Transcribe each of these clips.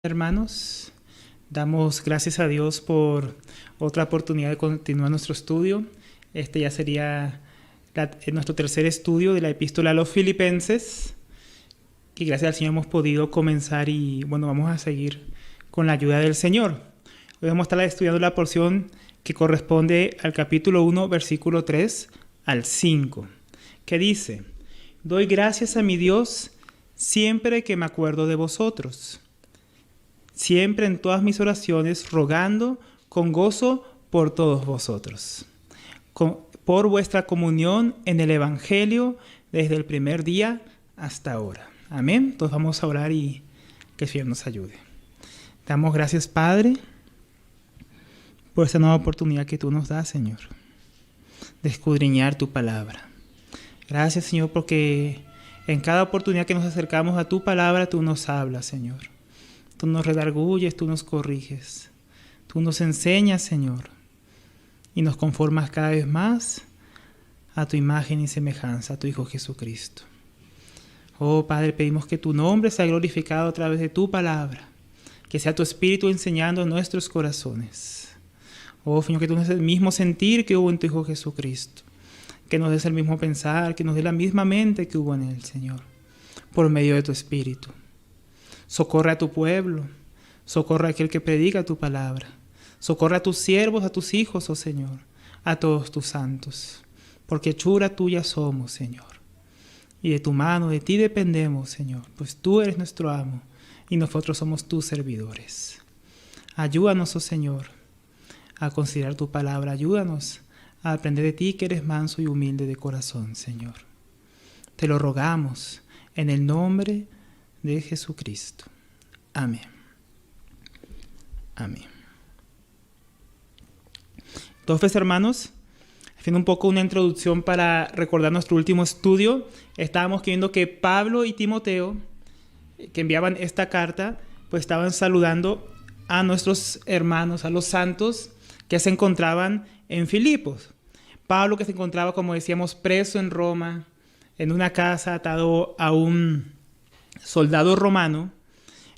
Hermanos, damos gracias a Dios por otra oportunidad de continuar nuestro estudio. Este ya sería nuestro tercer estudio de la epístola a los Filipenses, que gracias al Señor hemos podido comenzar y vamos a seguir con la ayuda del Señor. Hoy vamos a estar estudiando la porción que corresponde al capítulo 1, versículo 3 al 5, que dice: Doy gracias a mi Dios siempre que me acuerdo de vosotros, siempre en todas mis oraciones, rogando con gozo por todos vosotros, por vuestra comunión en el Evangelio desde el primer día hasta ahora. Amén. Entonces vamos a orar y que el Señor nos ayude. Damos gracias, Padre, por esta nueva oportunidad que tú nos das, Señor, de escudriñar tu palabra. Gracias, Señor, porque en cada oportunidad que nos acercamos a tu palabra, tú nos hablas, Señor. Tú nos redarguyes, tú nos corriges, tú nos enseñas, Señor, y nos conformas cada vez más a tu imagen y semejanza, a tu Hijo Jesucristo. Oh, Padre, pedimos que tu nombre sea glorificado a través de tu palabra, que sea tu Espíritu enseñando en nuestros corazones. Oh, Señor, que tú nos des el mismo sentir que hubo en tu Hijo Jesucristo, que nos des el mismo pensar, que nos dé la misma mente que hubo en él, Señor, por medio de tu Espíritu. Socorre a tu pueblo, socorre a aquel que predica tu palabra, socorre a tus siervos, a tus hijos, oh Señor, a todos tus santos, porque hechura tuya somos, Señor, y de tu mano, de ti dependemos, Señor, pues tú eres nuestro amo y nosotros somos tus servidores. Ayúdanos, oh Señor, a considerar tu palabra, ayúdanos a aprender de ti, que eres manso y humilde de corazón, Señor. Te lo rogamos en el nombre de Jesucristo. Amén. Amén. Entonces, hermanos, haciendo un poco una introducción para recordar nuestro último estudio, estábamos viendo que Pablo y Timoteo, que enviaban esta carta, pues estaban saludando a nuestros hermanos, a los santos que se encontraban en Filipos. Pablo, que se encontraba, como decíamos, preso en Roma, en una casa, atado a un soldado romano,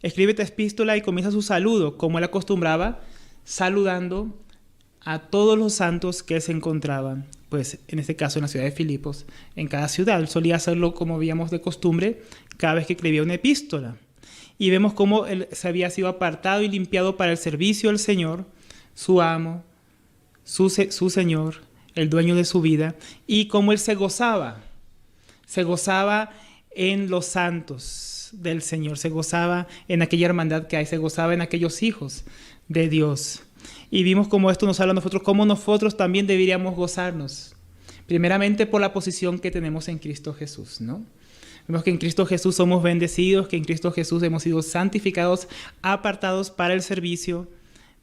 escribe esta epístola y comienza su saludo, como él acostumbraba, saludando a todos los santos que se encontraban, pues en este caso en la ciudad de Filipos, en cada ciudad. Él solía hacerlo, como veíamos de costumbre, cada vez que escribía una epístola. Y vemos cómo él se había sido apartado y limpiado para el servicio del Señor, su amo, su Señor, el dueño de su vida, y cómo él se gozaba en los santos del Señor, se gozaba en aquella hermandad que hay, se gozaba en aquellos hijos de Dios. Y vimos cómo esto nos habla a nosotros, cómo nosotros también deberíamos gozarnos, primeramente por la posición que tenemos en Cristo Jesús, ¿no? Vemos que en Cristo Jesús somos bendecidos, que en Cristo Jesús hemos sido santificados, apartados para el servicio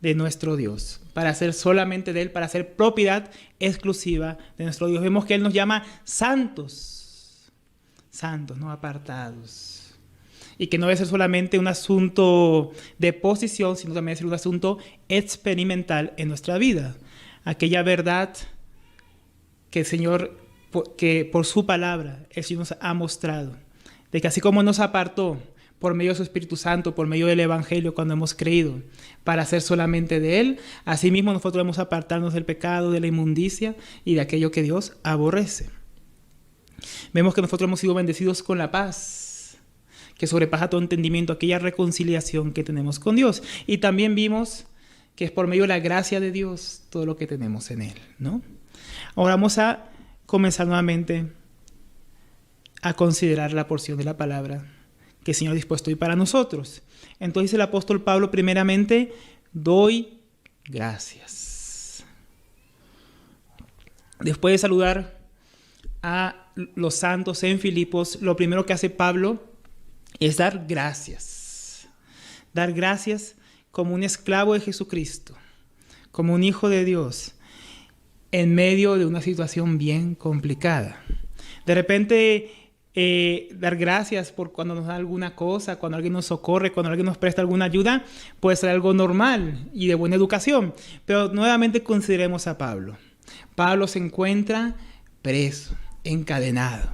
de nuestro Dios, para ser solamente de Él, para ser propiedad exclusiva de nuestro Dios. Vemos que Él nos llama santos, no apartados. Y que no debe ser solamente un asunto de posición, sino también debe ser un asunto experimental en nuestra vida. Aquella verdad que el Señor, que por su palabra, el Señor nos ha mostrado, de que así como nos apartó por medio de su Espíritu Santo, por medio del Evangelio, cuando hemos creído, para ser solamente de Él, asimismo nosotros debemos apartarnos del pecado, de la inmundicia y de aquello que Dios aborrece. Vemos que nosotros hemos sido bendecidos con la paz, que sobrepasa todo entendimiento, aquella reconciliación que tenemos con Dios. Y también vimos que es por medio de la gracia de Dios todo lo que tenemos en Él, ¿no? Ahora vamos a comenzar nuevamente a considerar la porción de la palabra que el Señor ha dispuesto hoy para nosotros. Entonces el apóstol Pablo, primeramente, doy gracias. Después de saludar a los santos en Filipos, lo primero que hace Pablo es dar gracias. Dar gracias como un esclavo de Jesucristo, como un hijo de Dios, en medio de una situación bien complicada. De repente, dar gracias por cuando nos da alguna cosa, cuando alguien nos socorre, cuando alguien nos presta alguna ayuda, puede ser algo normal y de buena educación. Pero nuevamente consideremos a Pablo. Pablo se encuentra preso, encadenado,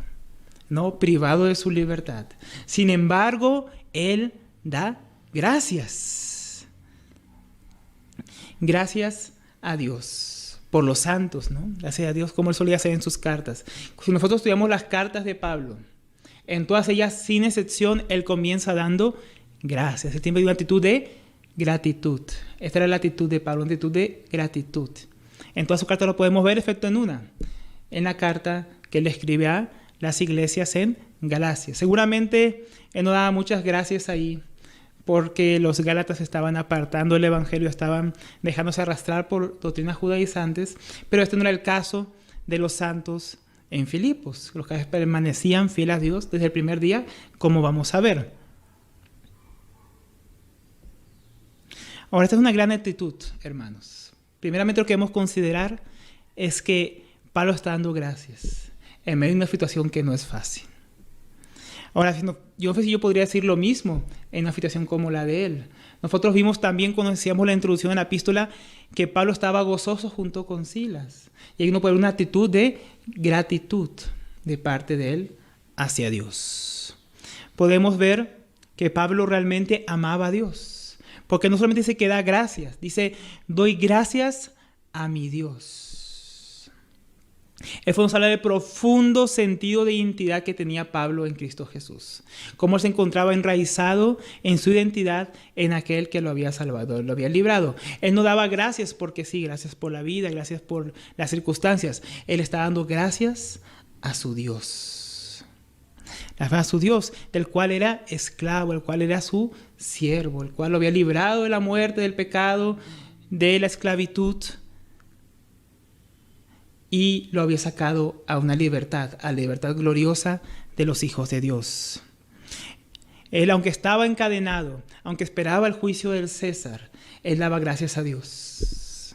¿no? Privado de su libertad. Sin embargo, él da gracias. Gracias a Dios por los santos, ¿no? Gracias a Dios, como él solía hacer en sus cartas. Si nosotros estudiamos las cartas de Pablo, en todas ellas, sin excepción, él comienza dando gracias. Él tiene una actitud de gratitud. Esta era la actitud de Pablo, una actitud de gratitud. En todas sus cartas lo podemos ver, excepto en una. En la carta que él escribe a las iglesias en Galacia. Seguramente él no daba muchas gracias ahí, porque los gálatas estaban apartando el evangelio, estaban dejándose arrastrar por doctrinas judaizantes, pero este no era el caso de los santos en Filipos, los que permanecían fieles a Dios desde el primer día, como vamos a ver. Ahora, esta es una gran actitud, hermanos. Primeramente, lo que debemos considerar es que Pablo está dando gracias en medio de una situación que no es fácil. Ahora, yo no sé si yo podría decir lo mismo en una situación como la de él. Nosotros vimos también cuando decíamos la introducción en la epístola que Pablo estaba gozoso junto con Silas. Y ahí uno puede ver una actitud de gratitud de parte de él hacia Dios. Podemos ver que Pablo realmente amaba a Dios. Porque no solamente dice que da gracias, dice, doy gracias a mi Dios. Esto nos habla del profundo sentido de identidad que tenía Pablo en Cristo Jesús. Cómo él se encontraba enraizado en su identidad en aquel que lo había salvado, lo había librado. Él no daba gracias porque sí, gracias por la vida, gracias por las circunstancias. Él está dando gracias a su Dios. A su Dios, del cual era esclavo, el cual era su siervo, el cual lo había librado de la muerte, del pecado, de la esclavitud, y lo había sacado a una libertad, a la libertad gloriosa de los hijos de Dios. Él, aunque estaba encadenado, aunque esperaba el juicio del César, él daba gracias a Dios.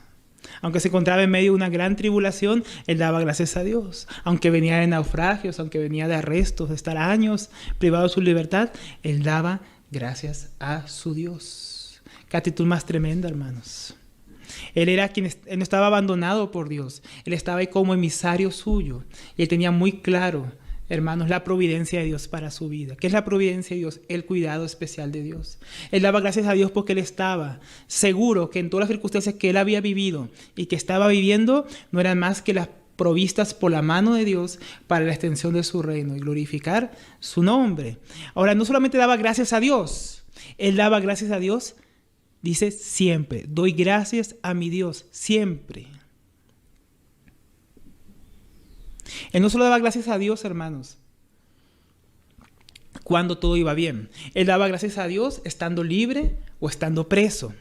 Aunque se encontraba en medio de una gran tribulación, él daba gracias a Dios. Aunque venía de naufragios, aunque venía de arrestos, de estar años privado de su libertad, él daba gracias a su Dios. Qué actitud más tremenda, hermanos. Él no estaba abandonado por Dios. Él estaba ahí como emisario suyo. Y él tenía muy claro, hermanos, la providencia de Dios para su vida. ¿Qué es la providencia de Dios? El cuidado especial de Dios. Él daba gracias a Dios porque él estaba seguro que en todas las circunstancias que él había vivido y que estaba viviendo no eran más que las provistas por la mano de Dios para la extensión de su reino y glorificar su nombre. Ahora, no solamente daba gracias a Dios, él daba gracias a Dios. Dice siempre, doy gracias a mi Dios, siempre. Él no solo daba gracias a Dios, hermanos, cuando todo iba bien. Él daba gracias a Dios estando libre o estando preso.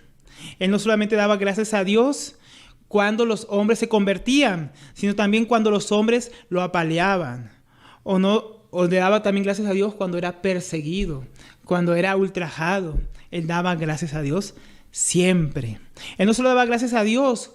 Él no solamente daba gracias a Dios cuando los hombres se convertían, sino también cuando los hombres lo apaleaban. O le daba también gracias a Dios cuando era perseguido, cuando era ultrajado. Él daba gracias a Dios siempre. Él no solo daba gracias a Dios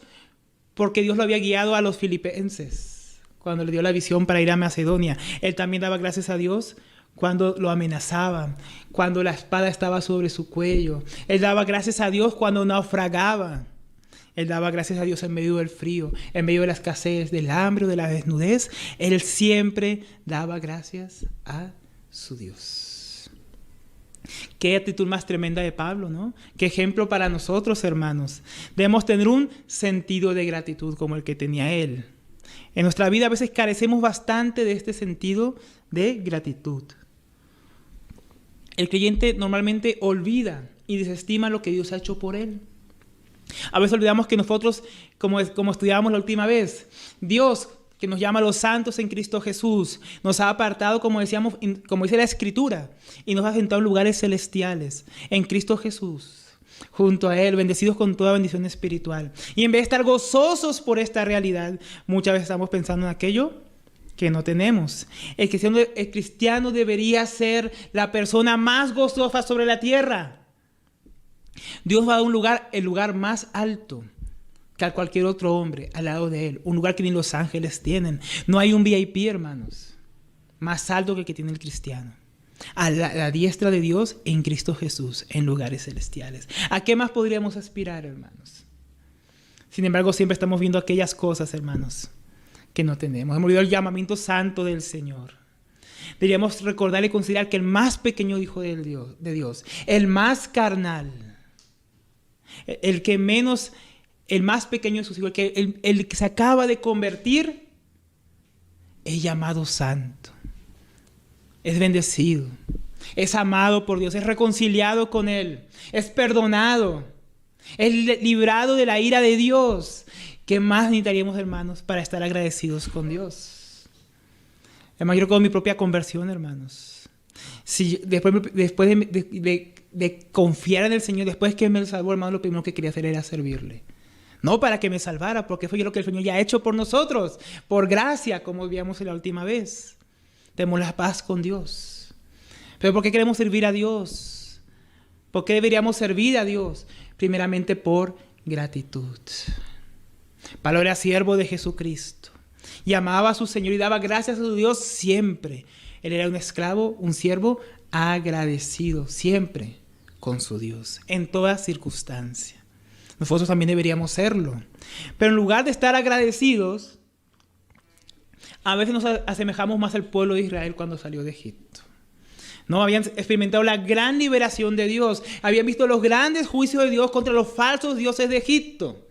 porque Dios lo había guiado a los filipenses cuando le dio la visión para ir a Macedonia. Él también daba gracias a Dios cuando lo amenazaban, cuando la espada estaba sobre su cuello. Él daba gracias a Dios cuando naufragaba. Él daba gracias a Dios en medio del frío, en medio de la escasez, del hambre o de la desnudez. Él siempre daba gracias a su Dios. Qué actitud más tremenda de Pablo, ¿no? Qué ejemplo para nosotros, hermanos. Debemos tener un sentido de gratitud como el que tenía él. En nuestra vida a veces carecemos bastante de este sentido de gratitud. El creyente normalmente olvida y desestima lo que Dios ha hecho por él. A veces olvidamos que nosotros, como estudiábamos la última vez, Dios, que nos llama a los santos en Cristo Jesús, nos ha apartado, como decíamos, como dice la Escritura, y nos ha sentado en lugares celestiales en Cristo Jesús, junto a Él, bendecidos con toda bendición espiritual. Y en vez de estar gozosos por esta realidad, muchas veces estamos pensando en aquello que no tenemos. El cristiano debería ser la persona más gozosa sobre la tierra. Dios va a dar el lugar más alto que a cualquier otro hombre al lado de él. Un lugar que ni los ángeles tienen. No hay un VIP, hermanos, más alto que el que tiene el cristiano. A la diestra de Dios en Cristo Jesús, en lugares celestiales. ¿A qué más podríamos aspirar, hermanos? Sin embargo, siempre estamos viendo aquellas cosas, hermanos, que no tenemos. Hemos olvidado el llamamiento santo del Señor. Deberíamos recordar y considerar que el más pequeño hijo de Dios, el más carnal, el que menos, el más pequeño de sus hijos, el que se acaba de convertir, es llamado santo, es bendecido, es amado por Dios, es reconciliado con Él, es perdonado, es librado de la ira de Dios. ¿Qué más necesitaríamos, hermanos, para estar agradecidos con Dios? Además, yo con mi propia conversión, hermanos. Si después de confiar en el Señor, después que me salvó, hermanos, lo primero que quería hacer era servirle. No para que me salvara, porque fue lo que el Señor ya ha hecho por nosotros, por gracia, como veíamos la última vez. Tenemos la paz con Dios. Pero ¿por qué queremos servir a Dios? ¿Por qué deberíamos servir a Dios? Primeramente por gratitud. Pablo era siervo de Jesucristo y amaba a su Señor y daba gracias a su Dios siempre. Él era un esclavo, un siervo agradecido siempre con su Dios, en toda circunstancia. Nosotros también deberíamos serlo. Pero en lugar de estar agradecidos, a veces nos asemejamos más al pueblo de Israel cuando salió de Egipto. No habían experimentado la gran liberación de Dios. Habían visto los grandes juicios de Dios contra los falsos dioses de Egipto.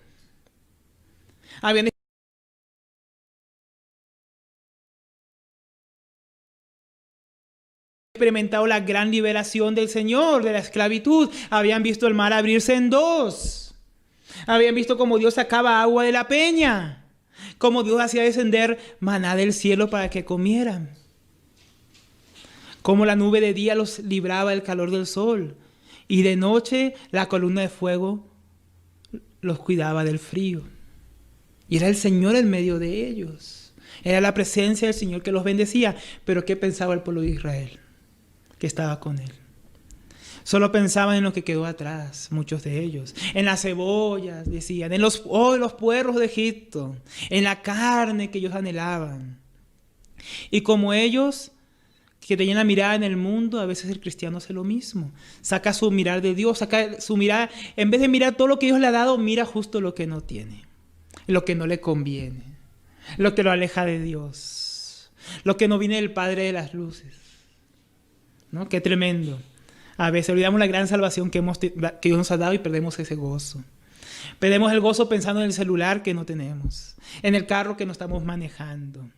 Habían experimentado la gran liberación del Señor, de la esclavitud. Habían visto el mar abrirse en dos. Habían visto cómo Dios sacaba agua de la peña. Cómo Dios hacía descender maná del cielo para que comieran. Cómo la nube de día los libraba del calor del sol. Y de noche la columna de fuego los cuidaba del frío. Y era el Señor en medio de ellos. Era la presencia del Señor que los bendecía. Pero ¿qué pensaba el pueblo de Israel? Que estaba con Él. Solo pensaban en lo que quedó atrás, muchos de ellos. En las cebollas, decían. En los puerros de Egipto. En la carne que ellos anhelaban. Y como ellos, que tenían la mirada en el mundo, a veces el cristiano hace lo mismo. Saca su mirar de Dios, saca su mirada. En vez de mirar todo lo que Dios le ha dado, mira justo lo que no tiene. Lo que no le conviene. Lo que lo aleja de Dios. Lo que no viene del Padre de las luces. ¿No? Qué tremendo. A veces olvidamos la gran salvación que Dios nos ha dado y perdemos ese gozo. Perdemos el gozo pensando en el celular que no tenemos, en el carro que no estamos manejando,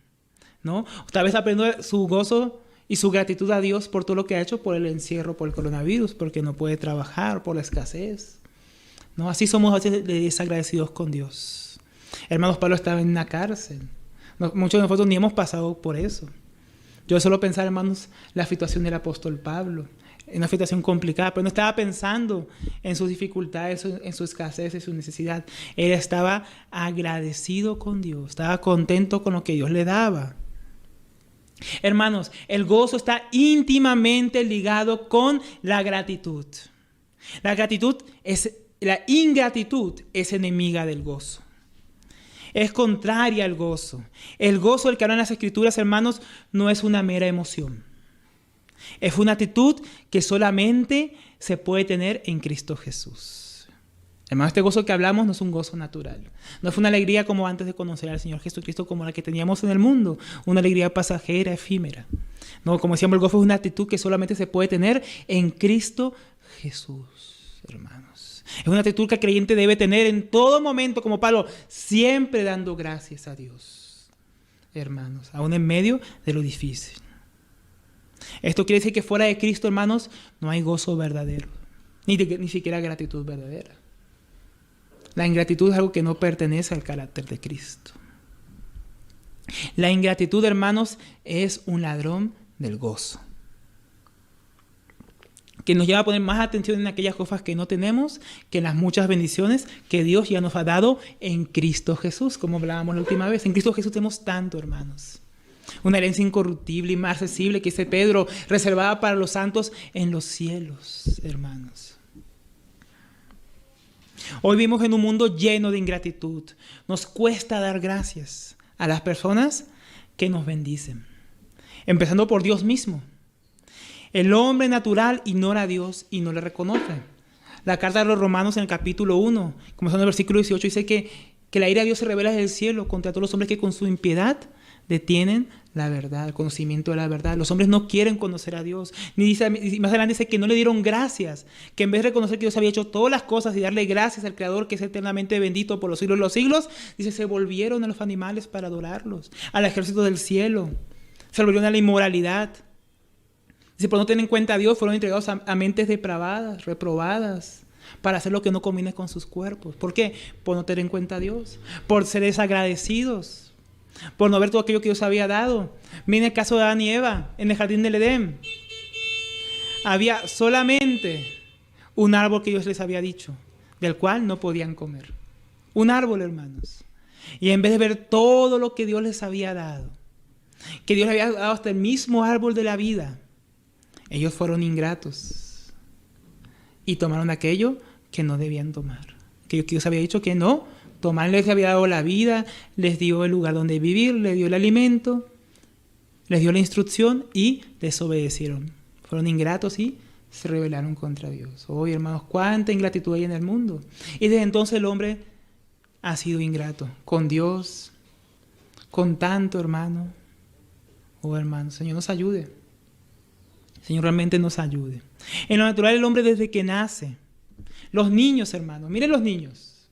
¿no? Tal vez aprendo su gozo y su gratitud a Dios por todo lo que ha hecho, por el encierro, por el coronavirus, porque no puede trabajar, por la escasez, ¿no? Así somos a veces desagradecidos con Dios. Hermanos, Pablo estaba en una cárcel. Muchos de nosotros ni hemos pasado por eso. Yo solo pensaba, hermanos, la situación del apóstol Pablo. Una situación complicada, pero no estaba pensando en sus dificultades, en su escasez, en su necesidad. Él estaba agradecido con Dios, estaba contento con lo que Dios le daba. Hermanos, el gozo está íntimamente ligado con la gratitud. La ingratitud es enemiga del gozo. Es contraria al gozo. El gozo del que hablan las Escrituras, hermanos, no es una mera emoción. Es una actitud que solamente se puede tener en Cristo Jesús. Hermano, este gozo que hablamos no es un gozo natural. No es una alegría como antes de conocer al Señor Jesucristo, como la que teníamos en el mundo. Una alegría pasajera, efímera. No, como decíamos, el gozo es una actitud que solamente se puede tener en Cristo Jesús, hermanos. Es una actitud que el creyente debe tener en todo momento, como Pablo, siempre dando gracias a Dios, hermanos, aún en medio de lo difícil. Esto quiere decir que fuera de Cristo, hermanos, no hay gozo verdadero, ni siquiera gratitud verdadera. La ingratitud es algo que no pertenece al carácter de Cristo. La ingratitud, hermanos, es un ladrón del gozo, que nos lleva a poner más atención en aquellas cosas que no tenemos que en las muchas bendiciones que Dios ya nos ha dado en Cristo Jesús, como hablábamos la última vez. En Cristo Jesús tenemos tanto, hermanos. Una herencia incorruptible y más accesible, que dice Pedro, reservada para los santos en los cielos, hermanos. Hoy vivimos en un mundo lleno de ingratitud. Nos cuesta dar gracias a las personas que nos bendicen, empezando por Dios mismo. El hombre natural ignora a Dios y no le reconoce. La carta de los Romanos en el capítulo 1, comenzando en el versículo 18, dice que la ira de Dios se revela desde el cielo contra todos los hombres que con su impiedad detienen la verdad, el conocimiento de la verdad. Los hombres no quieren conocer a Dios. Ni dice, más adelante dice que no le dieron gracias, que en vez de reconocer que Dios había hecho todas las cosas y darle gracias al Creador, que es eternamente bendito por los siglos de los siglos, dice, se volvieron a los animales para adorarlos, al ejército del cielo, se volvieron a la inmoralidad. Dice, por no tener en cuenta a Dios, fueron entregados a mentes depravadas, reprobadas, para hacer lo que no combine con sus cuerpos. ¿Por qué? Por no tener en cuenta a Dios, por ser desagradecidos, por no ver todo aquello que Dios había dado. Miren el caso de Adán y Eva en el jardín del Edén. Había solamente un árbol que Dios les había dicho, del cual no podían comer. Un árbol, hermanos. Y en vez de ver todo lo que Dios les había dado, que Dios les había dado hasta el mismo árbol de la vida, ellos fueron ingratos y tomaron aquello que no debían tomar. Aquello que Dios había dicho que no tomar, les había dado la vida, les dio el lugar donde vivir, les dio el alimento, les dio la instrucción y desobedecieron. Fueron ingratos y se rebelaron contra Dios. Hoy, hermanos, cuánta ingratitud hay en el mundo. Y desde entonces el hombre ha sido ingrato con Dios, con tanto, hermano. Oh, hermano, Señor nos ayude. Señor realmente nos ayude. En lo natural el hombre desde que nace. Los niños, hermanos, miren los niños.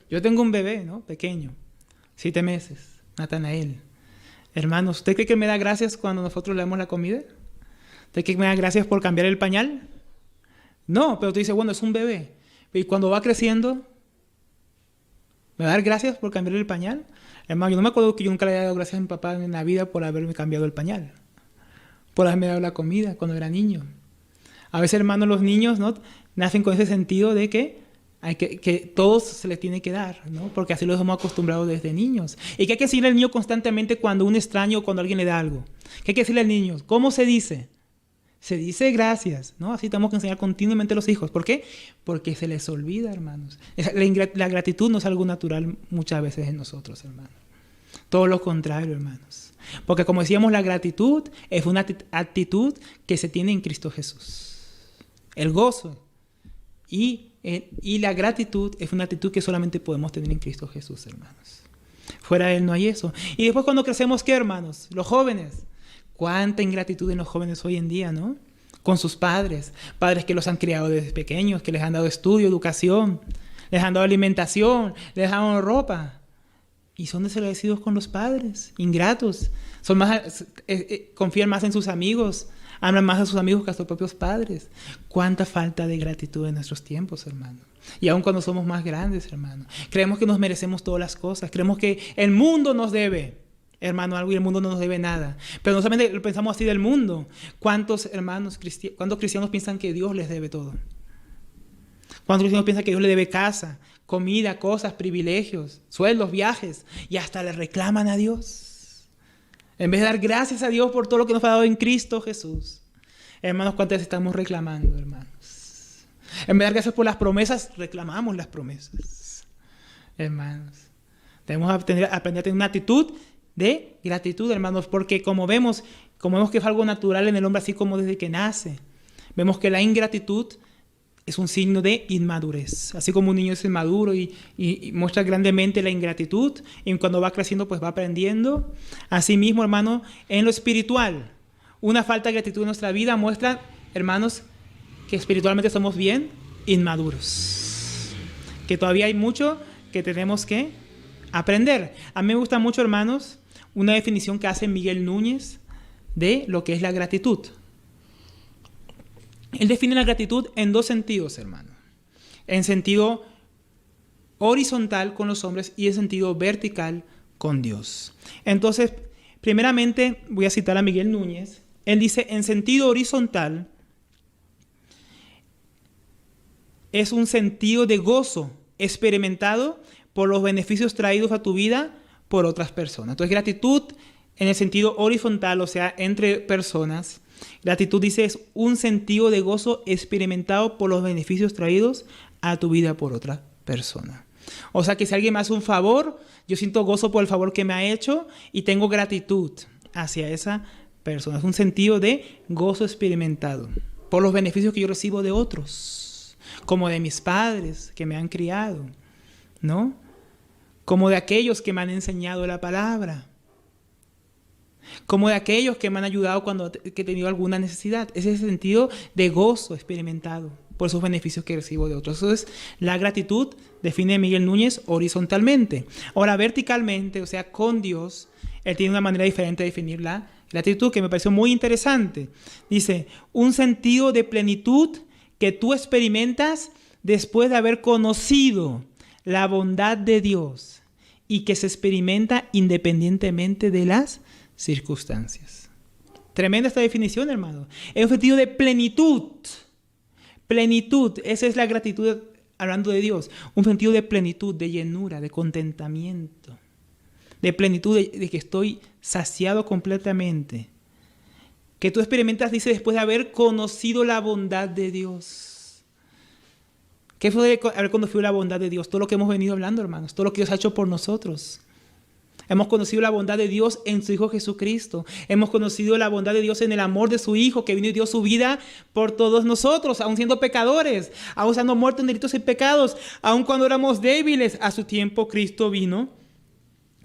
Yo tengo un bebé, ¿no? Pequeño, 7 meses, Natanael. Hermanos, ¿usted cree que me da gracias cuando nosotros le damos la comida? ¿Usted cree que me da gracias por cambiar el pañal? No, pero tú dices, bueno, es un bebé. Y cuando va creciendo, ¿me va a dar gracias por cambiar el pañal? Hermano, yo no me acuerdo que yo nunca le haya dado gracias a mi papá en la vida por haberme cambiado el pañal, por haberme dado la comida cuando era niño. A veces, hermanos, los niños, ¿no?, nacen con ese sentido de que todos se les tiene que dar, ¿no? Porque así los hemos acostumbrado desde niños. Y que hay que decirle al niño constantemente cuando un extraño o cuando alguien le da algo. ¿Qué hay que decirle al niño? ¿Cómo se dice? Se dice gracias, ¿no? Así tenemos que enseñar continuamente a los hijos. ¿Por qué? Porque se les olvida, hermanos. La gratitud no es algo natural muchas veces en nosotros, hermanos. Todo lo contrario, hermanos. Porque como decíamos, la gratitud es una actitud que se tiene en Cristo Jesús. El gozo y la gratitud es una actitud que solamente podemos tener en Cristo Jesús, hermanos. Fuera de Él no hay eso. Y después cuando crecemos, ¿qué, hermanos? Los jóvenes. Cuánta ingratitud en los jóvenes hoy en día, ¿no? Con sus padres. Padres que los han criado desde pequeños, que les han dado estudio, educación, les han dado alimentación, les han dado ropa. Y son desagradecidos con los padres, ingratos. Confían más en sus amigos, aman más a sus amigos que a sus propios padres. Cuánta falta de gratitud en nuestros tiempos, hermano. Y aun cuando somos más grandes, hermano. Creemos que nos merecemos todas las cosas. Creemos que el mundo nos debe, hermano, algo, y el mundo no nos debe nada. Pero no solamente lo pensamos así del mundo. ¿Cuántos cristianos piensan que Dios les debe todo? ¿Cuántos cristianos piensan que Dios le debe casa, comida, cosas, privilegios, sueldos, viajes? Y hasta le reclaman a Dios. En vez de dar gracias a Dios por todo lo que nos ha dado en Cristo Jesús. Hermanos, ¿cuántas veces estamos reclamando, hermanos? En vez de dar gracias por las promesas, reclamamos las promesas. Hermanos, debemos aprender a tener una actitud de gratitud, hermanos, porque como vemos que es algo natural en el hombre, así como desde que nace, vemos que la ingratitud es un signo de inmadurez. Así como un niño es inmaduro y muestra grandemente la ingratitud, y cuando va creciendo pues va aprendiendo. Asimismo, hermano, en lo espiritual, una falta de gratitud en nuestra vida muestra, hermanos, que espiritualmente somos bien inmaduros, que todavía hay mucho que tenemos que aprender. A mí me gusta mucho, hermanos, una definición que hace Miguel Núñez de lo que es la gratitud. Él define la gratitud en 2 sentidos, hermano. En sentido horizontal con los hombres y en sentido vertical con Dios. Entonces, primeramente voy a citar a Miguel Núñez. Él dice, en sentido horizontal es un sentido de gozo experimentado por los beneficios traídos a tu vida por otras personas. Entonces, gratitud en el sentido horizontal, o sea, entre personas. Gratitud, dice, es un sentido de gozo experimentado por los beneficios traídos a tu vida por otra persona. O sea que si alguien me hace un favor, yo siento gozo por el favor que me ha hecho y tengo gratitud hacia esa persona. Es un sentido de gozo experimentado por los beneficios que yo recibo de otros, como de mis padres que me han criado, ¿no? Como de aquellos que me han enseñado la palabra. como de aquellos que me han ayudado cuando he tenido alguna necesidad. Es ese sentido de gozo experimentado por esos beneficios que recibo de otros. Eso es la gratitud, define Miguel Núñez, horizontalmente. Ahora, verticalmente, o sea, con Dios, él tiene una manera diferente de definir la gratitud que me pareció muy interesante. Dice, un sentido de plenitud que tú experimentas después de haber conocido la bondad de Dios y que se experimenta independientemente de las circunstancias. Tremenda esta definición, hermano. Es un sentido de plenitud. Plenitud, esa es la gratitud hablando de Dios. Un sentido de plenitud, de llenura, de contentamiento. De plenitud, de que estoy saciado completamente. Que tú experimentas, dice, después de haber conocido la bondad de Dios. ¿Qué fue de haber conocido la bondad de Dios? Todo lo que hemos venido hablando, hermanos. Todo lo que Dios ha hecho por nosotros. Hemos conocido la bondad de Dios en su Hijo Jesucristo. Hemos conocido la bondad de Dios en el amor de su Hijo, que vino y dio su vida por todos nosotros, aun siendo pecadores, aun siendo muertos en delitos y pecados, aun cuando éramos débiles. A su tiempo Cristo vino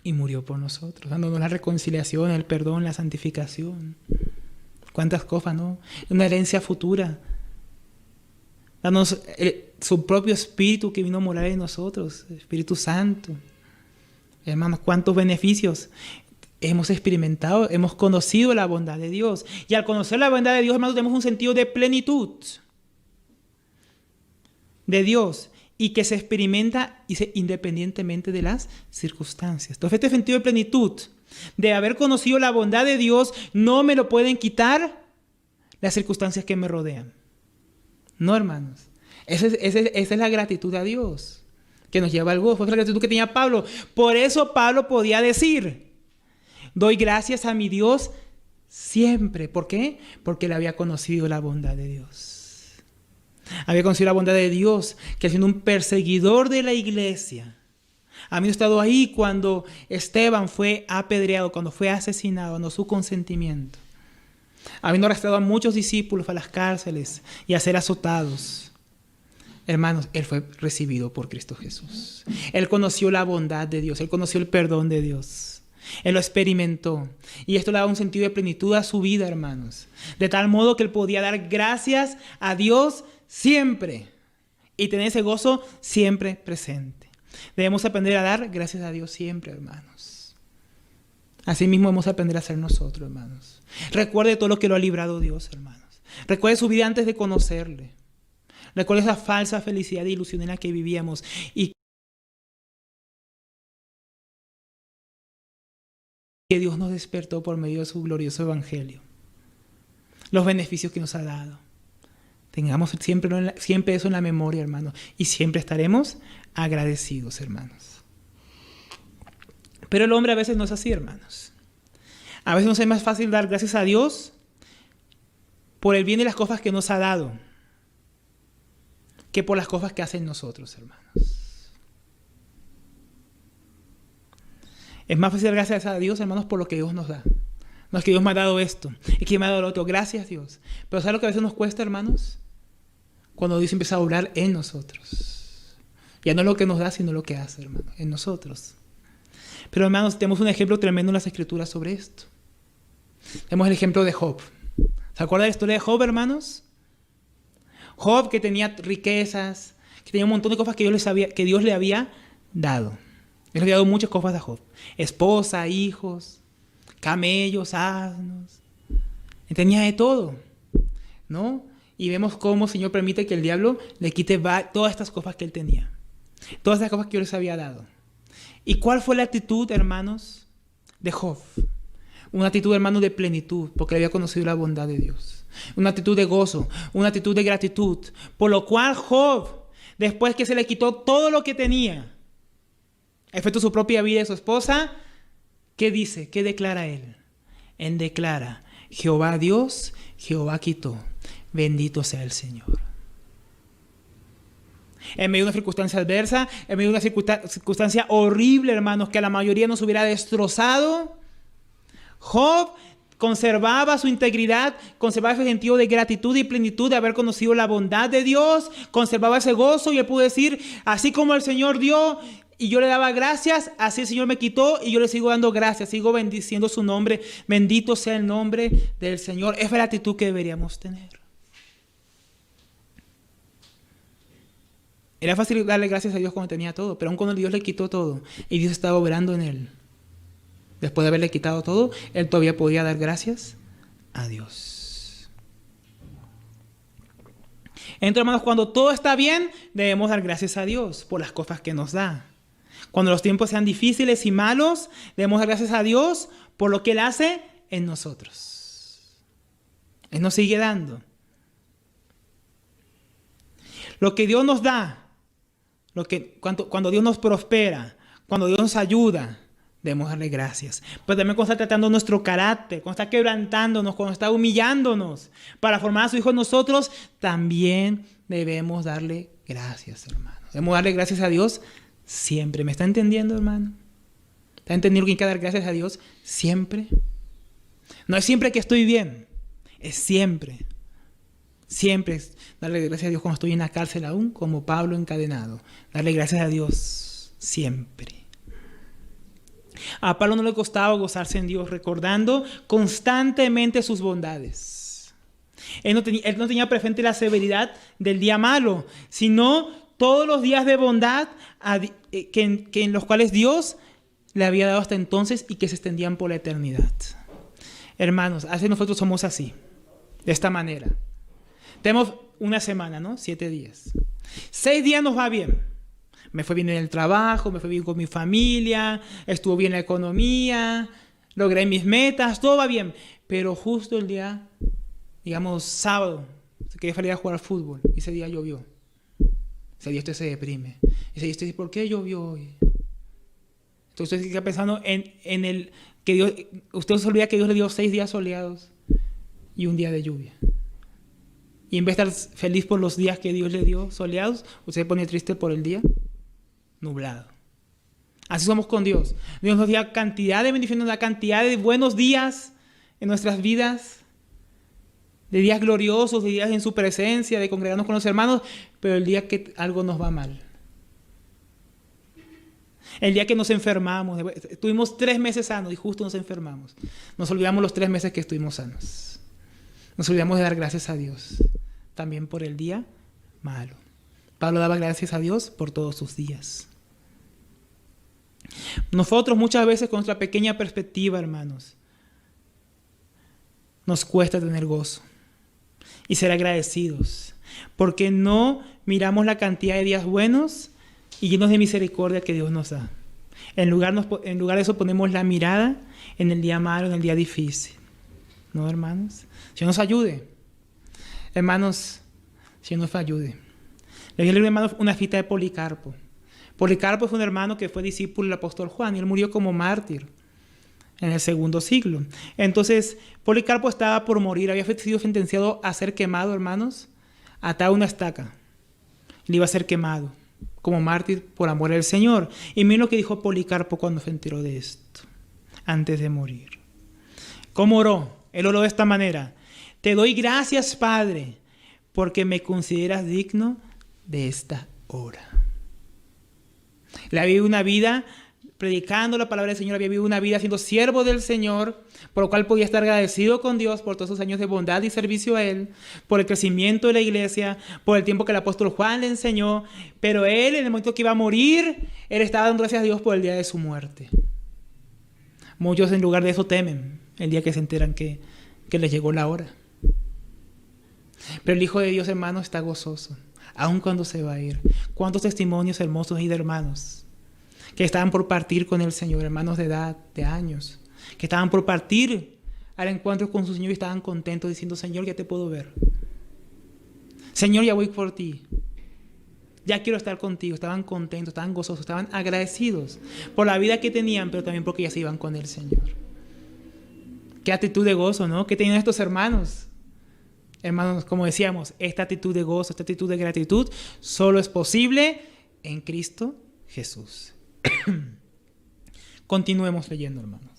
y murió por nosotros, dándonos la reconciliación, el perdón, la santificación. Cuántas cosas, ¿no? Una herencia futura. Dándonos su propio Espíritu que vino a morar en nosotros, el Espíritu Santo. Hermanos, cuántos beneficios hemos experimentado, hemos conocido la bondad de Dios. Y al conocer la bondad de Dios, hermanos, tenemos un sentido de plenitud de Dios y que se experimenta independientemente de las circunstancias. Entonces, este sentido de plenitud, de haber conocido la bondad de Dios, no me lo pueden quitar las circunstancias que me rodean. No, hermanos. Esa es la gratitud a Dios que nos lleva al gozo. Esa es la gratitud que tenía Pablo. Por eso Pablo podía decir, doy gracias a mi Dios siempre. ¿Por qué? Porque él había conocido la bondad de Dios. Había conocido la bondad de Dios, que siendo un perseguidor de la iglesia, había estado ahí cuando Esteban fue apedreado, cuando fue asesinado, no su consentimiento. Habiendo arrastrado a muchos discípulos a las cárceles y a ser azotados. Hermanos, él fue recibido por Cristo Jesús. Él conoció la bondad de Dios, él conoció el perdón de Dios. Él lo experimentó. Y esto le daba un sentido de plenitud a su vida, hermanos. De tal modo que él podía dar gracias a Dios siempre. Y tener ese gozo siempre presente. Debemos aprender a dar gracias a Dios siempre, hermanos. Asimismo debemos aprender a ser nosotros, hermanos. Recuerde todo lo que lo ha librado Dios, hermanos. Recuerde su vida antes de conocerle. Recuerde esa falsa felicidad e ilusión en la que vivíamos y que Dios nos despertó por medio de su glorioso evangelio. Los beneficios que nos ha dado. Tengamos siempre eso en la memoria, hermanos, y siempre estaremos agradecidos, hermanos. Pero el hombre a veces no es así, hermanos. A veces nos es más fácil dar gracias a Dios por el bien de las cosas que nos ha dado que por las cosas que hacen nosotros, hermanos. Es más fácil dar gracias a Dios, hermanos, por lo que Dios nos da. No es que Dios me ha dado esto, es que me ha dado lo otro. Gracias, Dios. Pero ¿sabes lo que a veces nos cuesta, hermanos? Cuando Dios empieza a obrar en nosotros. Ya no lo que nos da, sino lo que hace, hermanos, en nosotros. Pero, hermanos, tenemos un ejemplo tremendo en las Escrituras sobre esto. Tenemos el ejemplo de Job. ¿Se acuerdan de la historia de Job, hermanos? Job, que tenía riquezas, que tenía un montón de cosas que Dios le había dado. Dios le había dado muchas cosas a Job. Esposa, hijos, camellos, asnos. Y tenía de todo, ¿no? Y vemos cómo el Señor permite que el diablo le quite todas estas cosas que él tenía. Todas estas cosas que Dios les había dado. ¿Y cuál fue la actitud, hermanos, de Job? Una actitud, hermanos, de plenitud, porque había conocido la bondad de Dios. Una actitud de gozo, una actitud de gratitud. Por lo cual Job, después que se le quitó todo lo que tenía, excepto su propia vida y su esposa, ¿qué dice? ¿Qué declara él? Él declara, Jehová Dios, Jehová quitó, bendito sea el Señor. En medio de una circunstancia adversa, en medio de una circunstancia horrible, hermanos, que a la mayoría nos hubiera destrozado, Job conservaba su integridad, conservaba ese sentido de gratitud y plenitud de haber conocido la bondad de Dios, conservaba ese gozo y él pudo decir, así como el Señor dio, y yo le daba gracias, así el Señor me quitó y yo le sigo dando gracias, sigo bendiciendo su nombre. Bendito sea el nombre del Señor. Esa es la actitud que deberíamos tener. Era fácil darle gracias a Dios cuando tenía todo, pero aun cuando Dios le quitó todo y Dios estaba obrando en él, después de haberle quitado todo, él todavía podía dar gracias a Dios. Entonces, hermanos, cuando todo está bien, debemos dar gracias a Dios por las cosas que nos da. Cuando los tiempos sean difíciles y malos, debemos dar gracias a Dios por lo que Él hace en nosotros. Él nos sigue dando. Lo que Dios nos da, cuando Dios nos prospera, cuando Dios nos ayuda, debemos darle gracias. Pero también cuando está tratando nuestro carácter, cuando está quebrantándonos, cuando está humillándonos para formar a su Hijo en nosotros, también debemos darle gracias, hermano. Debemos darle gracias a Dios siempre. ¿Me está entendiendo, hermano? ¿Está entendiendo que hay que dar gracias a Dios siempre? No es siempre que estoy bien, es siempre. Siempre es darle gracias a Dios cuando estoy en la cárcel aún, como Pablo encadenado. Darle gracias a Dios siempre. A Pablo no le costaba gozarse en Dios, recordando constantemente sus bondades. Él no tenía presente la severidad del día malo, sino todos los días de bondad en los cuales Dios le había dado hasta entonces y que se extendían por la eternidad. Hermanos, a veces nosotros somos así, de esta manera. Tenemos una semana, ¿no? 7 días. 6 días nos va bien. Me fue bien en el trabajo, me fue bien con mi familia, estuvo bien la economía, logré mis metas, todo va bien. Pero justo el día, digamos, sábado, quería salir a jugar fútbol y ese día llovió. Ese día usted se deprime. Ese día usted dice, ¿por qué llovió hoy? Entonces usted está pensando en el que Dios, usted se olvida que Dios le dio 6 días soleados y un día de lluvia. Y en vez de estar feliz por los días que Dios le dio soleados, usted se pone triste por el día nublado. Así somos con Dios. Dios nos da cantidad de bendiciones, nos da cantidad de buenos días en nuestras vidas, de días gloriosos, de días en su presencia, de congregarnos con los hermanos, pero el día que algo nos va mal, el día que nos enfermamos, estuvimos 3 meses sanos y justo nos enfermamos, nos olvidamos los 3 meses que estuvimos sanos. Nos olvidamos de dar gracias a Dios también por el día malo. Pablo daba gracias a Dios por todos sus días. Nosotros muchas veces con nuestra pequeña perspectiva, hermanos, nos cuesta tener gozo y ser agradecidos, porque no miramos la cantidad de días buenos y llenos de misericordia que Dios nos da. En lugar de eso ponemos la mirada en el día malo, en el día difícil. ¿No, hermanos? Dios nos ayude. Hermanos, Dios nos ayude. Le voy a leer, hermanos, una cita de Policarpo. Policarpo fue un hermano que fue discípulo del apóstol Juan y él murió como mártir en el 2º siglo. Entonces, Policarpo estaba por morir, había sido sentenciado a ser quemado, hermanos, atado a una estaca. Él iba a ser quemado como mártir por amor al Señor. Y miren lo que dijo Policarpo cuando se enteró de esto, antes de morir. ¿Cómo oró? Él oró de esta manera: te doy gracias, Padre, porque me consideras digno de esta hora. Él había vivido una vida predicando la palabra del Señor, había vivido una vida siendo siervo del Señor, por lo cual podía estar agradecido con Dios por todos sus años de bondad y servicio a Él, por el crecimiento de la iglesia, por el tiempo que el apóstol Juan le enseñó. Pero él, en el momento que iba a morir, él estaba dando gracias a Dios por el día de su muerte. Muchos en lugar de eso temen el día que se enteran que les llegó la hora. Pero el Hijo de Dios, hermano, está gozoso, aun cuando se va a ir. ¿Cuántos testimonios hermosos hay de hermanos que estaban por partir con el Señor, hermanos de edad, de años, que estaban por partir al encuentro con su Señor y estaban contentos diciendo: Señor, ya te puedo ver. Señor, ya voy por ti. Ya quiero estar contigo. Estaban contentos, estaban gozosos, estaban agradecidos por la vida que tenían, pero también porque ya se iban con el Señor. Qué actitud de gozo, ¿no? ¿Qué tenían estos hermanos? Hermanos, como decíamos, esta actitud de gozo, esta actitud de gratitud solo es posible en Cristo Jesús. Continuemos leyendo, hermanos.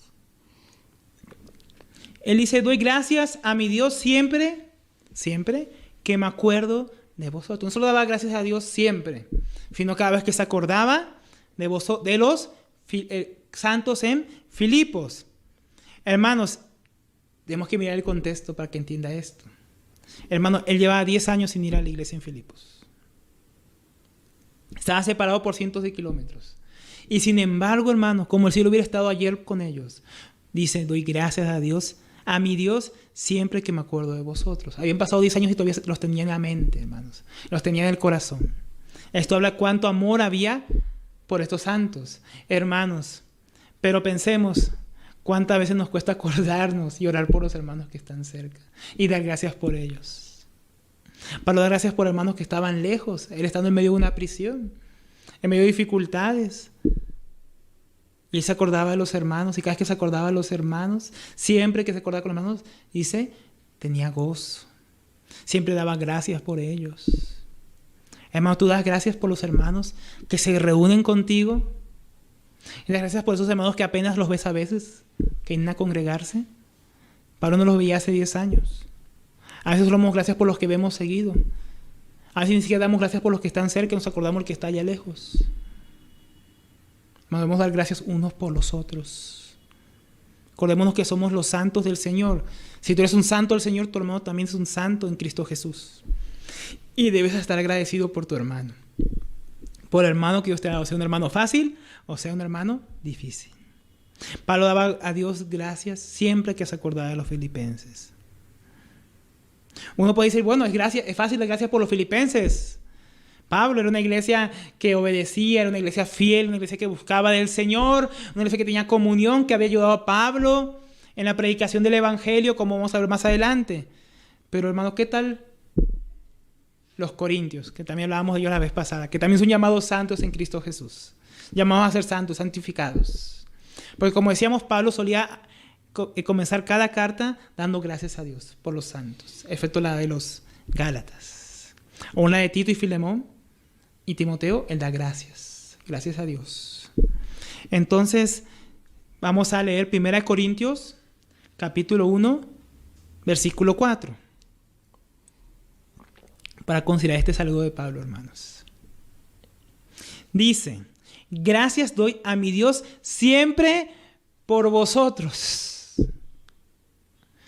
Él dice: doy gracias a mi Dios siempre, siempre que me acuerdo de vosotros. No solo daba gracias a Dios siempre, sino cada vez que se acordaba de los santos en Filipos. Hermanos, tenemos que mirar el contexto para que entienda esto. Hermano, él llevaba 10 años sin ir a la iglesia en Filipos. Estaba separado por cientos de kilómetros. Y sin embargo, hermanos, como si él hubiera estado ayer con ellos, dice, doy gracias a Dios, a mi Dios, siempre que me acuerdo de vosotros. Habían pasado 10 años y todavía los tenía en la mente, hermanos. Los tenía en el corazón. Esto habla cuánto amor había por estos santos, hermanos. Pero pensemos, cuántas veces nos cuesta acordarnos y orar por los hermanos que están cerca y dar gracias por ellos. Pablo da gracias por hermanos que estaban lejos, él estando en medio de una prisión, en medio de dificultades. Y él se acordaba de los hermanos, y cada vez que se acordaba de los hermanos, siempre que se acordaba con los hermanos, dice, tenía gozo. Siempre daba gracias por ellos. Hermano, tú das gracias por los hermanos que se reúnen contigo. Y das gracias por esos hermanos que apenas los ves a veces, que vienen a congregarse. Pablo no los veía hace 10 años. A veces solo damos gracias por los que vemos seguido. A veces ni siquiera damos gracias por los que están cerca, nos acordamos del que está allá lejos. Nos debemos dar gracias unos por los otros. Acordémonos que somos los santos del Señor. Si tú eres un santo del Señor, tu hermano también es un santo en Cristo Jesús. Y debes estar agradecido por tu hermano. Por el hermano que Dios te ha dado, sea un hermano fácil o sea un hermano difícil. Pablo daba a Dios gracias siempre que se acordaba de los filipenses. Uno puede decir, bueno, es fácil dar gracias por los filipenses. Pablo era una iglesia que obedecía, era una iglesia fiel, una iglesia que buscaba del Señor, una iglesia que tenía comunión, que había ayudado a Pablo en la predicación del Evangelio, como vamos a ver más adelante. Pero hermano, ¿qué tal los corintios? Que también hablábamos de ellos la vez pasada, que también son llamados santos en Cristo Jesús. Llamados a ser santos, santificados. Porque como decíamos, Pablo solía comenzar cada carta dando gracias a Dios por los santos, excepto la de los Gálatas. O una de Tito y Filemón y Timoteo, él da gracias. Gracias a Dios. Entonces, vamos a leer 1 Corintios, capítulo 1, versículo 4. Para considerar este saludo de Pablo, hermanos. Dice, gracias doy a mi Dios siempre por vosotros.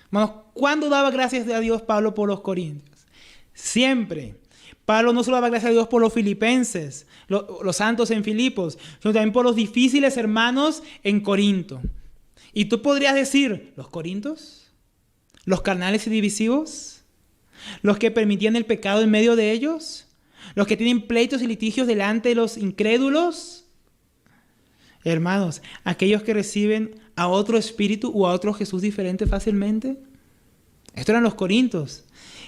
Hermanos, ¿cuándo daba gracias a Dios Pablo por los corintios? Siempre. Pablo no solo daba gracias a Dios por los filipenses, los santos en Filipos, sino también por los difíciles hermanos en Corinto. Y tú podrías decir, ¿los corintos? ¿Los carnales y divisivos? ¿Los que permitían el pecado en medio de ellos? ¿Los que tienen pleitos y litigios delante de los incrédulos? Hermanos, aquellos que reciben a otro espíritu o a otro Jesús diferente fácilmente. Estos eran los corintios.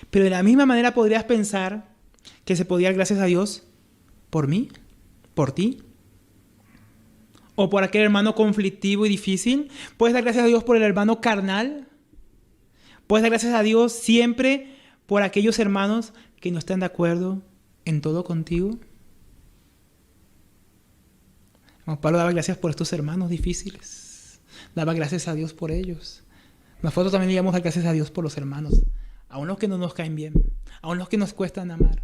Pero de la misma manera podrías pensar que se podía dar gracias a Dios por mí, por ti. O por aquel hermano conflictivo y difícil. Puedes dar gracias a Dios por el hermano carnal. Puedes dar gracias a Dios siempre por aquellos hermanos que no están de acuerdo en todo contigo. Pablo daba gracias por estos hermanos difíciles. Daba gracias a Dios por ellos. Nosotros también le damos gracias a Dios por los hermanos. Aún los que no nos caen bien. Aún los que nos cuestan amar.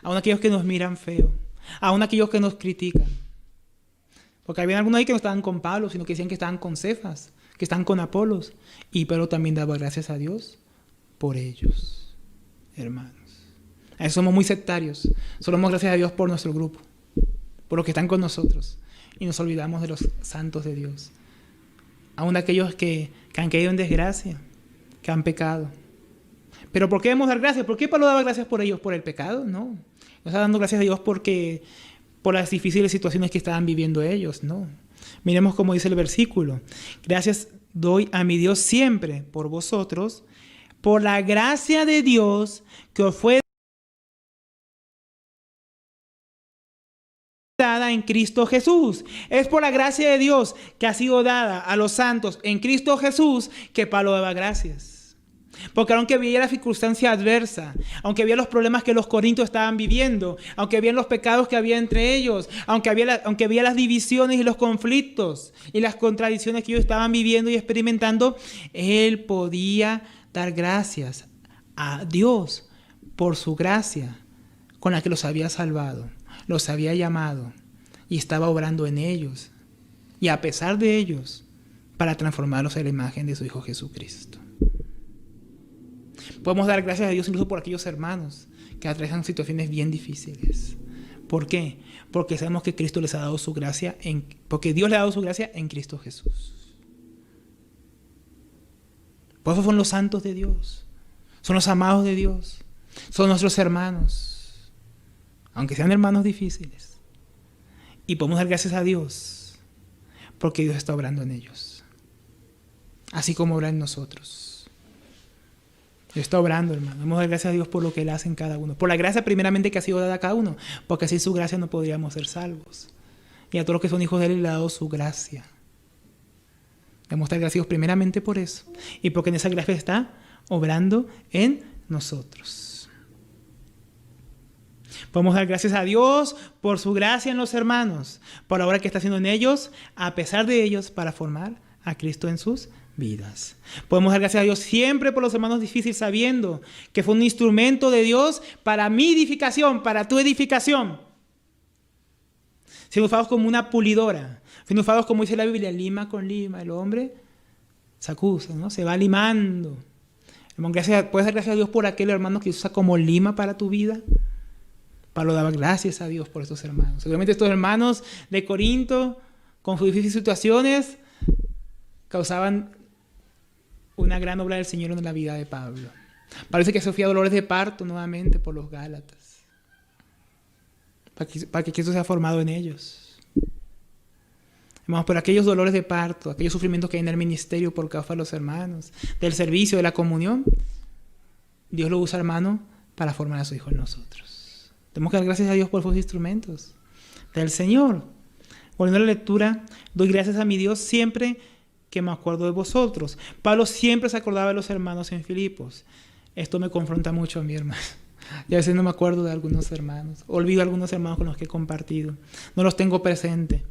Aún aquellos que nos miran feo. Aún aquellos que nos critican. Porque había algunos ahí que no estaban con Pablo, sino que decían que estaban con Cefas, que estaban con Apolos. Y Pablo también daba gracias a Dios por ellos, hermanos. A eso somos muy sectarios. Solo damos gracias a Dios por nuestro grupo, por los que están con nosotros. Y nos olvidamos de los santos de Dios. Aún de aquellos que han caído en desgracia, que han pecado. ¿Pero por qué debemos dar gracias? ¿Por qué Pablo daba gracias por ellos? ¿Por el pecado? No. No está dando gracias a Dios por las difíciles situaciones que estaban viviendo ellos. No. Miremos cómo dice el versículo. Gracias doy a mi Dios siempre por vosotros, por la gracia de Dios que os fue dada en Cristo Jesús. Es por la gracia de Dios que ha sido dada a los santos en Cristo Jesús que Pablo daba gracias. Porque aunque había la circunstancia adversa, aunque había los problemas que los corintios estaban viviendo, aunque había los pecados que había entre ellos, aunque había las divisiones y los conflictos y las contradicciones que ellos estaban viviendo y experimentando, él podía dar gracias a Dios por su gracia con la que los había salvado, los había llamado y estaba obrando en ellos, y a pesar de ellos, para transformarlos en la imagen de su Hijo Jesucristo. Podemos dar gracias a Dios incluso por aquellos hermanos que atraviesan situaciones bien difíciles. ¿Por qué? Porque sabemos que Cristo les ha dado su gracia, porque Dios le ha dado su gracia en Cristo Jesús. Por eso son los santos de Dios, son los amados de Dios, son nuestros hermanos, aunque sean hermanos difíciles. Y podemos dar gracias a Dios porque Dios está obrando en ellos, así como obra en nosotros. Dios está obrando, hermano. Debemos dar gracias a Dios por lo que Él hace en cada uno, por la gracia primeramente que ha sido dada a cada uno, porque sin su gracia no podríamos ser salvos. Y a todos los que son hijos de Él le ha dado su gracia. Debemos estar agradecidos primeramente por eso y porque en esa gracia está obrando en nosotros. Podemos dar gracias a Dios por su gracia en los hermanos, por la obra que está haciendo en ellos, a pesar de ellos, para formar a Cristo en sus vidas. Podemos dar gracias a Dios siempre por los hermanos difíciles, sabiendo que fue un instrumento de Dios para mi edificación, para tu edificación. Siendo usados como una pulidora, siendo usados, como dice la Biblia, lima con lima. El hombre se acusa, ¿no? Se va limando. Hermano, puedes dar gracias a Dios por aquel hermano que usa como lima para tu vida. Pablo daba gracias a Dios por estos hermanos. Seguramente estos hermanos de Corinto, con sus difíciles situaciones, causaban una gran obra del Señor en la vida de Pablo. Parece que sufría dolores de parto nuevamente por los Gálatas, para que Cristo sea formado en ellos. Hermanos, por aquellos dolores de parto, aquellos sufrimientos que hay en el ministerio por causa de los hermanos, del servicio, de la comunión, Dios lo usa, hermano, para formar a su Hijo en nosotros. Tenemos que dar gracias a Dios por esos instrumentos del Señor. Volviendo a la lectura, doy gracias a mi Dios siempre que me acuerdo de vosotros. Pablo siempre se acordaba de los hermanos en Filipos. Esto me confronta mucho a mí, hermano. Y a veces no me acuerdo de algunos hermanos. Olvido a algunos hermanos con los que he compartido. No los tengo presente,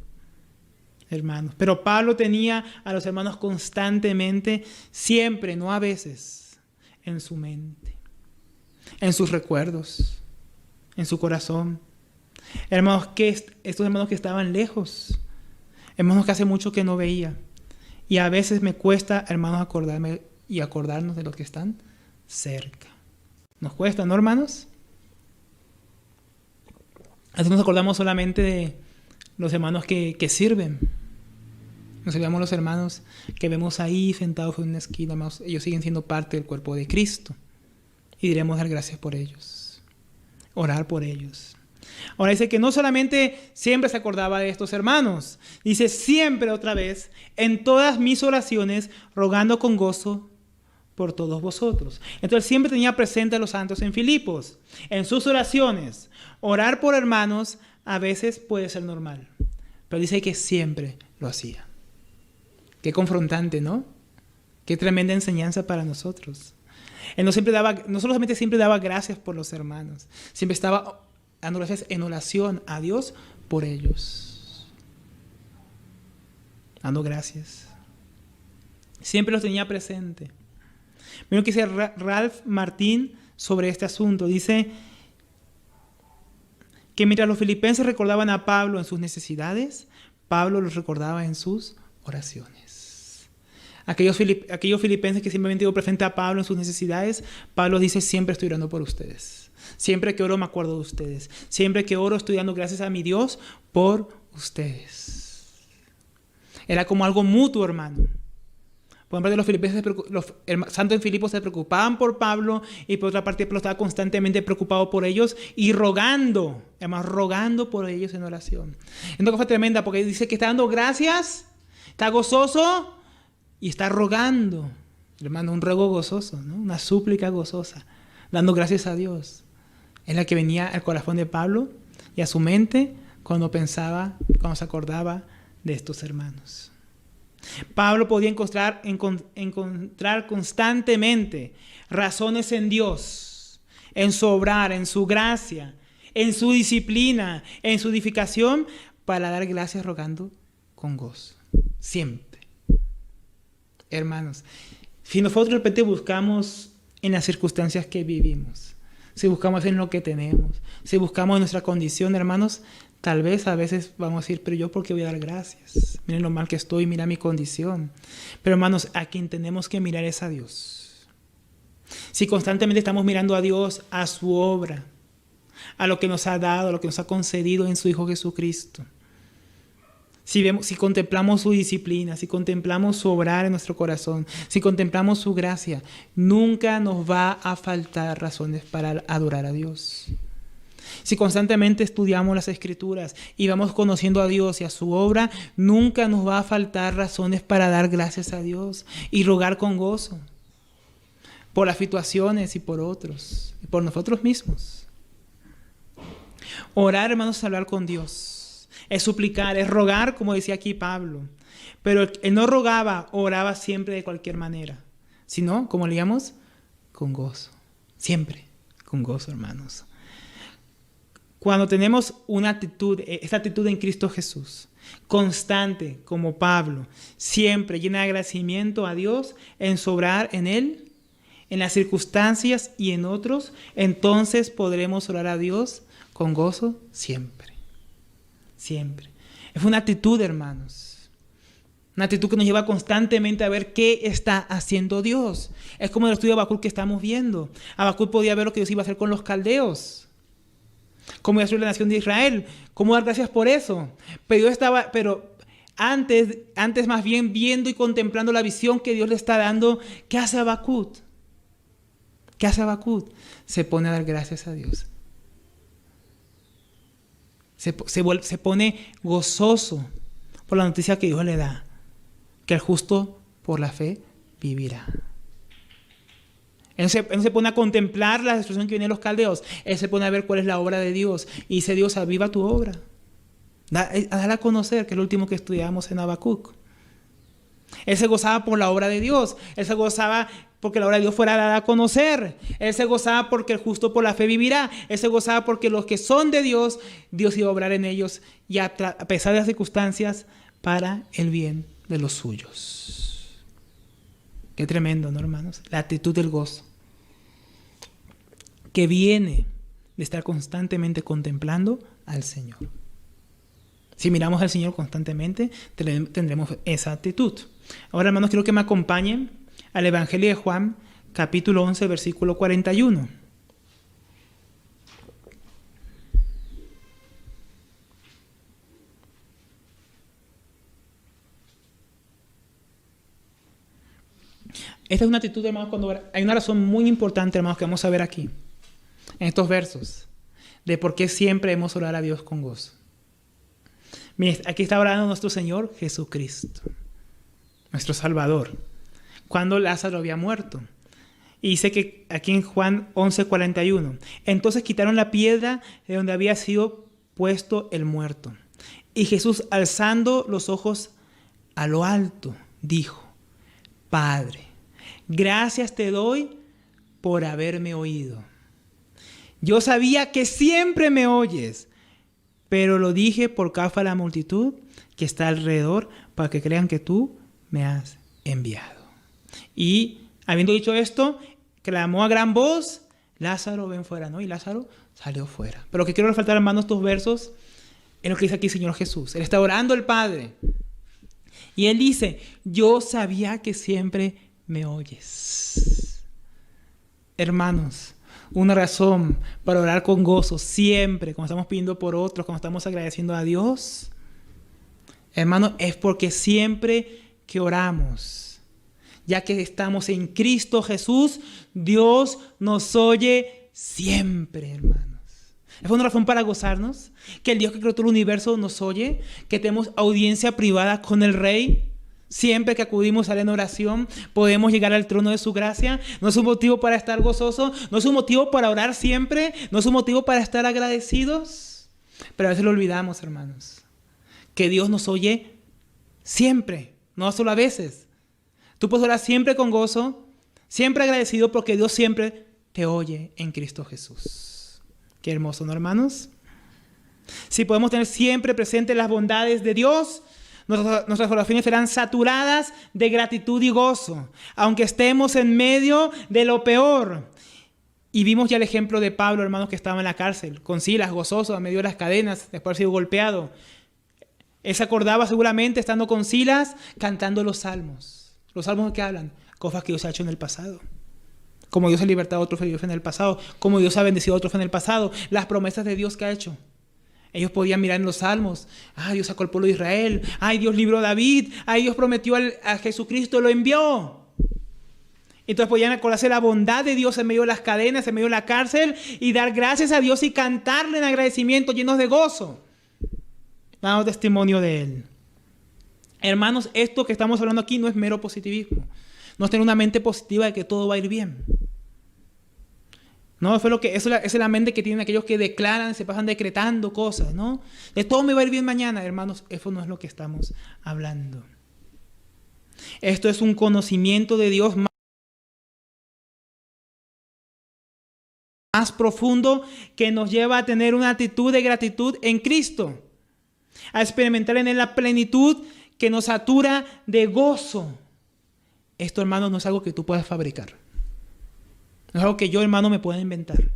hermanos. Pero Pablo tenía a los hermanos constantemente, siempre, no a veces, en su mente, en sus recuerdos, en su corazón. Hermanos, estos hermanos que estaban lejos, hermanos que hace mucho que no veía. Y a veces me cuesta, hermanos, acordarme y acordarnos de los que están cerca. Nos cuesta, ¿no, hermanos? Así nos acordamos solamente de los hermanos que sirven. Nos olvidamos los hermanos que vemos ahí sentados en una esquina. Hermanos, ellos siguen siendo parte del cuerpo de Cristo. Y diremos dar gracias por ellos. Orar por ellos. Ahora dice que no solamente siempre se acordaba de estos hermanos. Dice siempre otra vez, en todas mis oraciones, rogando con gozo por todos vosotros. Entonces siempre tenía presente a los santos en Filipos. En sus oraciones, orar por hermanos a veces puede ser normal, pero dice que siempre lo hacía. Qué confrontante, ¿no? Qué tremenda enseñanza para nosotros. Él no solamente siempre daba gracias por los hermanos, siempre estaba dando gracias en oración a Dios por ellos. Dando gracias. Siempre los tenía presente. Miren lo que dice Ralph Martín sobre este asunto. Dice que mientras los filipenses recordaban a Pablo en sus necesidades, Pablo los recordaba en sus oraciones. Aquellos filipenses que simplemente iban presente a Pablo en sus necesidades, Pablo dice, siempre estoy orando por ustedes. Siempre que oro me acuerdo de ustedes. Siempre que oro estoy dando gracias a mi Dios por ustedes. Era como algo mutuo, hermano. Por una parte, los santos en Filipos se preocupaban por Pablo, y por otra parte Pablo estaba constantemente preocupado por ellos y rogando, además rogando por ellos en oración. Es una cosa tremenda porque dice que está dando gracias, está gozoso y está rogando. Hermano, un ruego gozoso, ¿no? Una súplica gozosa, dando gracias a Dios. Es la que venía al corazón de Pablo y a su mente cuando se acordaba de estos hermanos. Pablo podía encontrar constantemente razones en Dios, en su obrar, en su gracia, en su disciplina, en su edificación, para dar gracias rogando con gozo. Siempre. Hermanos, si nosotros de repente buscamos en las circunstancias que vivimos, si buscamos en lo que tenemos, si buscamos en nuestra condición, hermanos, tal vez a veces vamos a decir, pero yo ¿por qué voy a dar gracias? Miren lo mal que estoy, mira mi condición. Pero hermanos, a quien tenemos que mirar es a Dios. Si constantemente estamos mirando a Dios, a su obra, a lo que nos ha dado, a lo que nos ha concedido en su Hijo Jesucristo. Si contemplamos su disciplina, si contemplamos su obrar en nuestro corazón, si contemplamos su gracia, nunca nos va a faltar razones para adorar a Dios. Si constantemente estudiamos las Escrituras y vamos conociendo a Dios y a su obra, nunca nos va a faltar razones para dar gracias a Dios y rogar con gozo por las situaciones y por otros, y por nosotros mismos. Orar, hermanos, es hablar con Dios. Es suplicar, es rogar, como decía aquí Pablo. Pero él no rogaba, oraba siempre de cualquier manera. Sino, como leíamos, con gozo. Siempre con gozo, hermanos. Cuando tenemos una actitud, esta actitud en Cristo Jesús, constante, como Pablo, siempre llena de agradecimiento a Dios, en su obrar en Él, en las circunstancias y en otros, entonces podremos orar a Dios con gozo siempre. Siempre. Es una actitud, hermanos. Una actitud que nos lleva constantemente a ver qué está haciendo Dios. Es como el estudio de Habacuc que estamos viendo. Habacuc podía ver lo que Dios iba a hacer con los caldeos. Cómo iba a ser la nación de Israel. Cómo dar gracias por eso. Pero antes más bien viendo y contemplando la visión que Dios le está dando, ¿qué hace Habacuc? ¿Qué hace Habacuc? Se pone a dar gracias a Dios. Se pone gozoso por la noticia que Dios le da, que el justo por la fe vivirá. Él no se pone a contemplar la destrucción que viene de los caldeos, él se pone a ver cuál es la obra de Dios y dice: Dios, aviva tu obra. Dale a conocer, que es lo último que estudiamos en Habacuc. Él se gozaba por la obra de Dios, él se gozaba porque la obra de Dios fuera dada a conocer. Él se gozaba porque el justo por la fe vivirá. Él se gozaba porque los que son de Dios, Dios iba a obrar en ellos y a pesar de las circunstancias, para el bien de los suyos. Qué tremendo, ¿no, hermanos? La actitud del gozo, que viene de estar constantemente contemplando al Señor. Si miramos al Señor constantemente, tendremos esa actitud. Ahora, hermanos, quiero que me acompañen al Evangelio de Juan, capítulo 11, versículo 41. Esta es una actitud, hermanos, cuando hay una razón muy importante, hermanos, que vamos a ver aquí, en estos versos, de por qué siempre hemos orar a Dios con gozo. Miren, aquí está orando nuestro Señor Jesucristo, nuestro Salvador, cuando Lázaro había muerto. Y dice que aquí en Juan 11:41, entonces quitaron la piedra de donde había sido puesto el muerto. Y Jesús, alzando los ojos a lo alto, dijo: Padre, gracias te doy por haberme oído. Yo sabía que siempre me oyes, pero lo dije por causa de la multitud que está alrededor, para que crean que tú me has enviado. Y habiendo dicho esto, clamó a gran voz: Lázaro, ven fuera, ¿no? Y Lázaro salió fuera. Pero lo que quiero resaltar, hermanos, estos versos es lo que dice aquí el Señor Jesús. Él está orando al Padre. Y Él dice: yo sabía que siempre me oyes. Hermanos, una razón para orar con gozo siempre, cuando estamos pidiendo por otros, cuando estamos agradeciendo a Dios, hermanos, es porque siempre que oramos, ya que estamos en Cristo Jesús, Dios nos oye siempre, hermanos. Es una razón para gozarnos, que el Dios que creó todo el universo nos oye, que tenemos audiencia privada con el Rey. Siempre que acudimos a él en oración, podemos llegar al trono de su gracia. No es un motivo para estar gozoso, no es un motivo para orar siempre, no es un motivo para estar agradecidos. Pero a veces lo olvidamos, hermanos, que Dios nos oye siempre, no solo a veces. Tú puedes orar siempre con gozo, siempre agradecido, porque Dios siempre te oye en Cristo Jesús. Qué hermoso, ¿no, hermanos? Si podemos tener siempre presentes las bondades de Dios, nuestras oraciones serán saturadas de gratitud y gozo, aunque estemos en medio de lo peor. Y vimos ya el ejemplo de Pablo, hermanos, que estaba en la cárcel, con Silas, gozoso, a medio de las cadenas, después de haber sido golpeado. Él se acordaba seguramente, estando con Silas, cantando los salmos. Los salmos que hablan, cosas que Dios ha hecho en el pasado. Como Dios ha libertado a otros en el pasado, como Dios ha bendecido a otros en el pasado, las promesas de Dios que ha hecho. Ellos podían mirar en los salmos, Dios sacó al pueblo de Israel, Dios libró a David, Dios prometió a Jesucristo, lo envió. Entonces podían acordarse la bondad de Dios en medio de las cadenas, en medio de la cárcel, y dar gracias a Dios y cantarle en agradecimiento, llenos de gozo. Damos testimonio de Él. Hermanos, esto que estamos hablando aquí no es mero positivismo. No es tener una mente positiva de que todo va a ir bien. No, esa es la mente que tienen aquellos que declaran, se pasan decretando cosas, ¿no? De todo me va a ir bien mañana, hermanos. Eso no es lo que estamos hablando. Esto es un conocimiento de Dios más profundo que nos lleva a tener una actitud de gratitud en Cristo, a experimentar en Él la plenitud que nos satura de gozo. Esto, hermano, no es algo que tú puedas fabricar. No es algo que yo, hermano, me pueda inventar.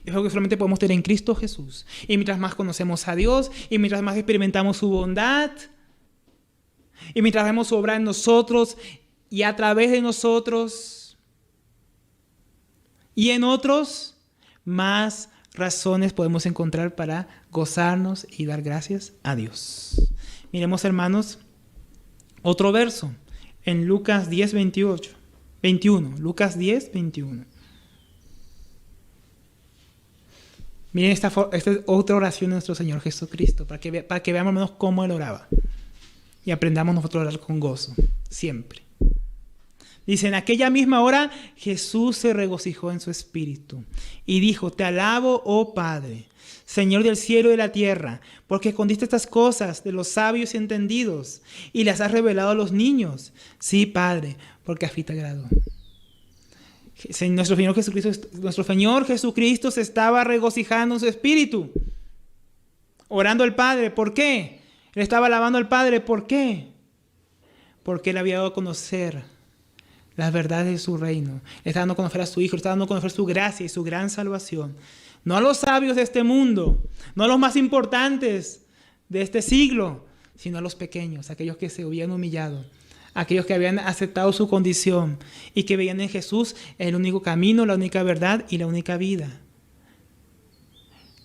Es algo que solamente podemos tener en Cristo Jesús. Y mientras más conocemos a Dios, y mientras más experimentamos su bondad, y mientras vemos su obra en nosotros y a través de nosotros y en otros, más razones podemos encontrar para gozarnos y dar gracias a Dios. Miremos, hermanos, otro verso en Lucas 10, 21. Lucas 10, 21. Miren esta es otra oración de nuestro Señor Jesucristo, para que veamos, hermanos, cómo Él oraba. Y aprendamos nosotros a orar con gozo, siempre. Dice, en aquella misma hora Jesús se regocijó en su espíritu y dijo, te alabo, oh Padre, Señor del cielo y de la tierra, porque escondiste estas cosas de los sabios y entendidos y las has revelado a los niños. Sí, Padre, porque a ti te agradó. Nuestro Señor Jesucristo se estaba regocijando en su espíritu, orando al Padre. ¿Por qué? Él estaba alabando al Padre. ¿Por qué? Porque Él había dado a conocer las verdades de su reino. Le está dando a conocer a su Hijo, le está dando a conocer su gracia y su gran salvación. No a los sabios de este mundo, no a los más importantes de este siglo, sino a los pequeños, aquellos que se habían humillado, aquellos que habían aceptado su condición y que veían en Jesús el único camino, la única verdad y la única vida.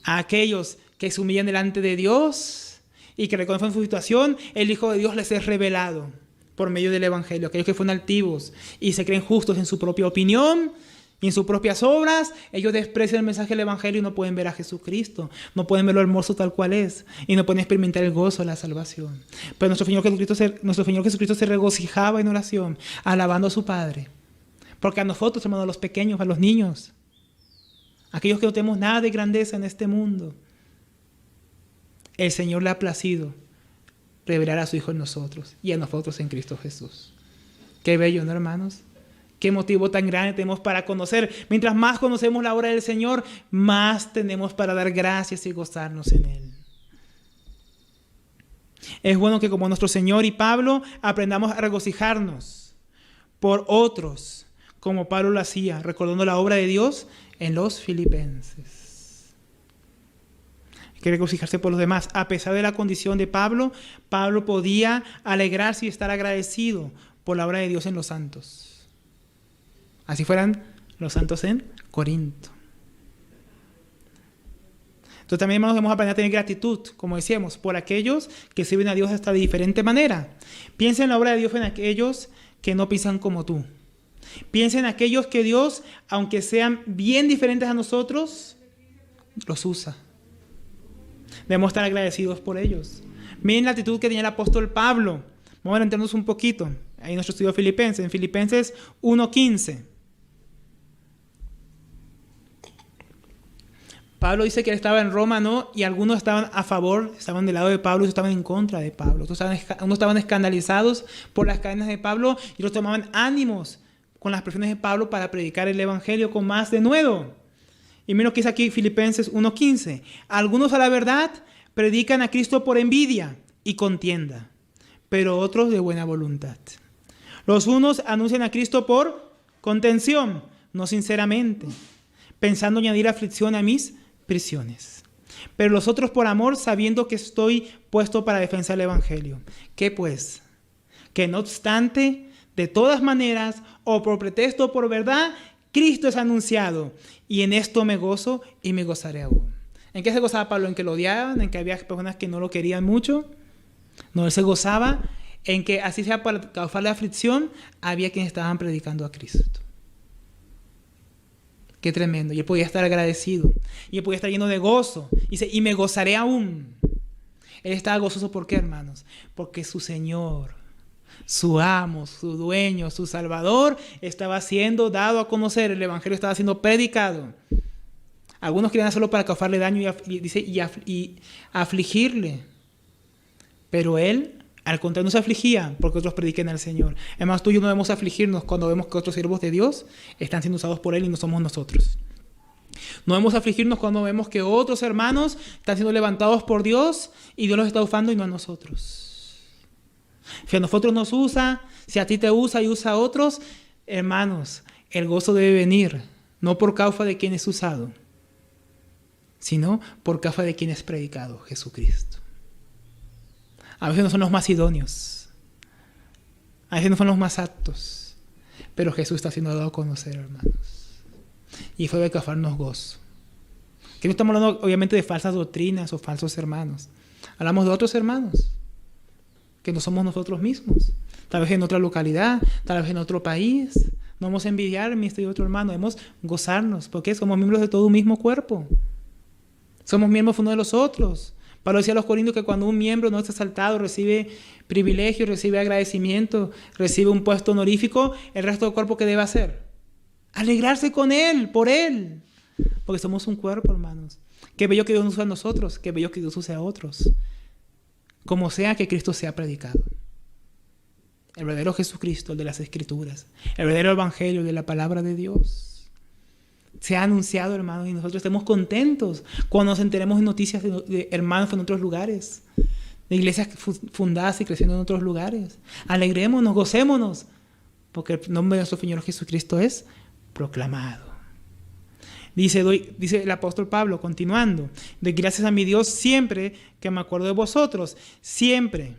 A aquellos que se humillan delante de Dios y que reconocen su situación, el Hijo de Dios les es revelado por medio del Evangelio. Aquellos que fueron altivos y se creen justos en su propia opinión y en sus propias obras, ellos desprecian el mensaje del Evangelio y no pueden ver a Jesucristo, no pueden ver lo hermoso tal cual es y no pueden experimentar el gozo de la salvación. Pero nuestro Señor Jesucristo se regocijaba en oración, alabando a su Padre. Porque a nosotros, hermanos, a los pequeños, a los niños, aquellos que no tenemos nada de grandeza en este mundo, el Señor le ha placido revelar a su Hijo en nosotros y a nosotros en Cristo Jesús. Qué bello, ¿no, hermanos? Qué motivo tan grande tenemos para conocer. Mientras más conocemos la obra del Señor, más tenemos para dar gracias y gozarnos en Él. Es bueno que como nuestro Señor y Pablo aprendamos a regocijarnos por otros, como Pablo lo hacía, recordando la obra de Dios en los Filipenses. Hay que regocijarse por los demás. A pesar de la condición de Pablo, Pablo podía alegrarse y estar agradecido por la obra de Dios en los santos. Así fueran los santos en Corinto. Entonces también, hermanos, debemos aprender a tener gratitud, como decíamos, por aquellos que sirven a Dios hasta de diferente manera. Piensa en la obra de Dios en aquellos que no piensan como tú. Piensa en aquellos que Dios, aunque sean bien diferentes a nosotros, los usa. Debemos estar agradecidos por ellos. Miren la actitud que tenía el apóstol Pablo. Vamos a adelantarnos un poquito. Ahí en nuestro estudio Filipenses, en Filipenses 1:15. Pablo dice que él estaba en Roma, ¿no? Y algunos estaban a favor, estaban del lado de Pablo y otros estaban en contra de Pablo. Unos estaban escandalizados por las cadenas de Pablo y otros tomaban ánimos con las presiones de Pablo para predicar el evangelio con más denuedo. Y miren lo que dice aquí Filipenses 1:15. Algunos a la verdad predican a Cristo por envidia y contienda, pero otros de buena voluntad. Los unos anuncian a Cristo por contención, no sinceramente. pensando añadir aflicción a mis prisiones. Pero los otros por amor, sabiendo que estoy puesto para defensar el evangelio. ¿Qué pues? Que no obstante, de todas maneras, o por pretexto o por verdad, Cristo es anunciado. Y en esto me gozo y me gozaré aún. ¿En qué se gozaba Pablo? ¿En que lo odiaban? ¿En que había personas que no lo querían mucho? No, él se gozaba en que, así sea para causar la aflicción, había quienes estaban predicando a Cristo. Qué tremendo. Y él podía estar agradecido. Y él podía estar lleno de gozo. Dice, y me gozaré aún. Él estaba gozoso, ¿por qué, hermanos? Porque su Señor, su amo, su dueño, su Salvador, estaba siendo dado a conocer. El Evangelio estaba siendo predicado. Algunos querían hacerlo para causarle daño y afligirle. Pero él, al contrario, no se afligía porque otros prediquen al Señor. Además, tú y yo no debemos afligirnos cuando vemos que otros siervos de Dios están siendo usados por Él y no somos nosotros. No debemos afligirnos cuando vemos que otros hermanos están siendo levantados por Dios y Dios los está usando y no a nosotros. Si a nosotros nos usa, si a ti te usa y usa a otros, hermanos, el gozo debe venir, no por causa de quien es usado, sino por causa de quien es predicado, Jesucristo. A veces no son los más idóneos, a veces no son los más aptos, pero Jesús está siendo dado a conocer, hermanos. Y fue de causarnos gozo. Que no estamos hablando obviamente de falsas doctrinas o falsos hermanos. Hablamos de otros hermanos, que no somos nosotros mismos. Tal vez en otra localidad, tal vez en otro país. No vamos a envidiar mi y otro hermano, debemos gozarnos, porque somos miembros de todo un mismo cuerpo. Somos miembros uno de los otros. Pablo decía a los corintios que cuando un miembro no está exaltado, recibe privilegio, recibe agradecimiento, recibe un puesto honorífico, el resto del cuerpo, ¿qué debe hacer? Alegrarse con él, por él. Porque somos un cuerpo, hermanos. Qué bello que Dios nos use a nosotros, qué bello que Dios use a otros. Como sea que Cristo sea predicado. El verdadero Jesucristo, el de las Escrituras. El verdadero Evangelio de la palabra de Dios. Se ha anunciado, hermanos, y nosotros estemos contentos cuando nos enteremos de noticias de hermanos en otros lugares, de iglesias fundadas y creciendo en otros lugares. Alegrémonos, gocémonos, porque el nombre de nuestro Señor Jesucristo es proclamado. Dice el apóstol Pablo, continuando, doy gracias a mi Dios siempre que me acuerdo de vosotros, siempre,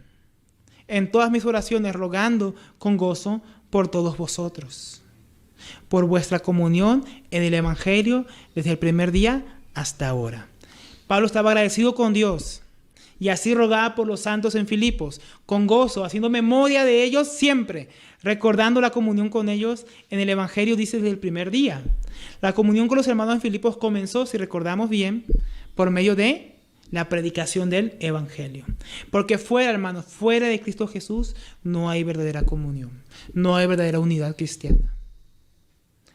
en todas mis oraciones, rogando con gozo por todos vosotros, por vuestra comunión en el Evangelio desde el primer día hasta ahora. Pablo estaba agradecido con Dios y así rogaba por los santos en Filipos, con gozo, haciendo memoria de ellos siempre, recordando la comunión con ellos en el Evangelio, dice, desde el primer día. La comunión con los hermanos en Filipos comenzó, si recordamos bien, por medio de la predicación del Evangelio. Porque fuera, hermanos, fuera de Cristo Jesús no hay verdadera comunión, no hay verdadera unidad cristiana.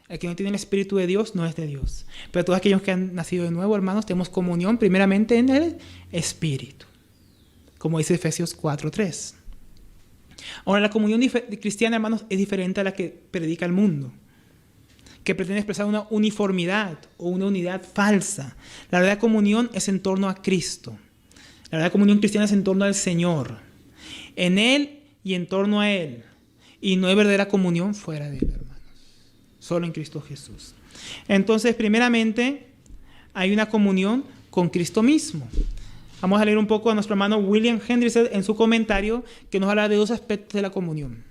El que no tiene el Espíritu de Dios no es de Dios. Pero todos aquellos que han nacido de nuevo, hermanos, tenemos comunión primeramente en el Espíritu. Como dice Efesios 4:3. Ahora, la comunión cristiana, hermanos, es diferente a la que predica el mundo, que pretende expresar una uniformidad o una unidad falsa. La verdadera comunión es en torno a Cristo. La verdadera comunión cristiana es en torno al Señor. En Él y en torno a Él. Y no hay verdadera comunión fuera de Él, hermanos. Solo en Cristo Jesús. Entonces, primeramente, hay una comunión con Cristo mismo. Vamos a leer un poco a nuestro hermano William Hendriksen en su comentario, que nos habla de dos aspectos de la comunión.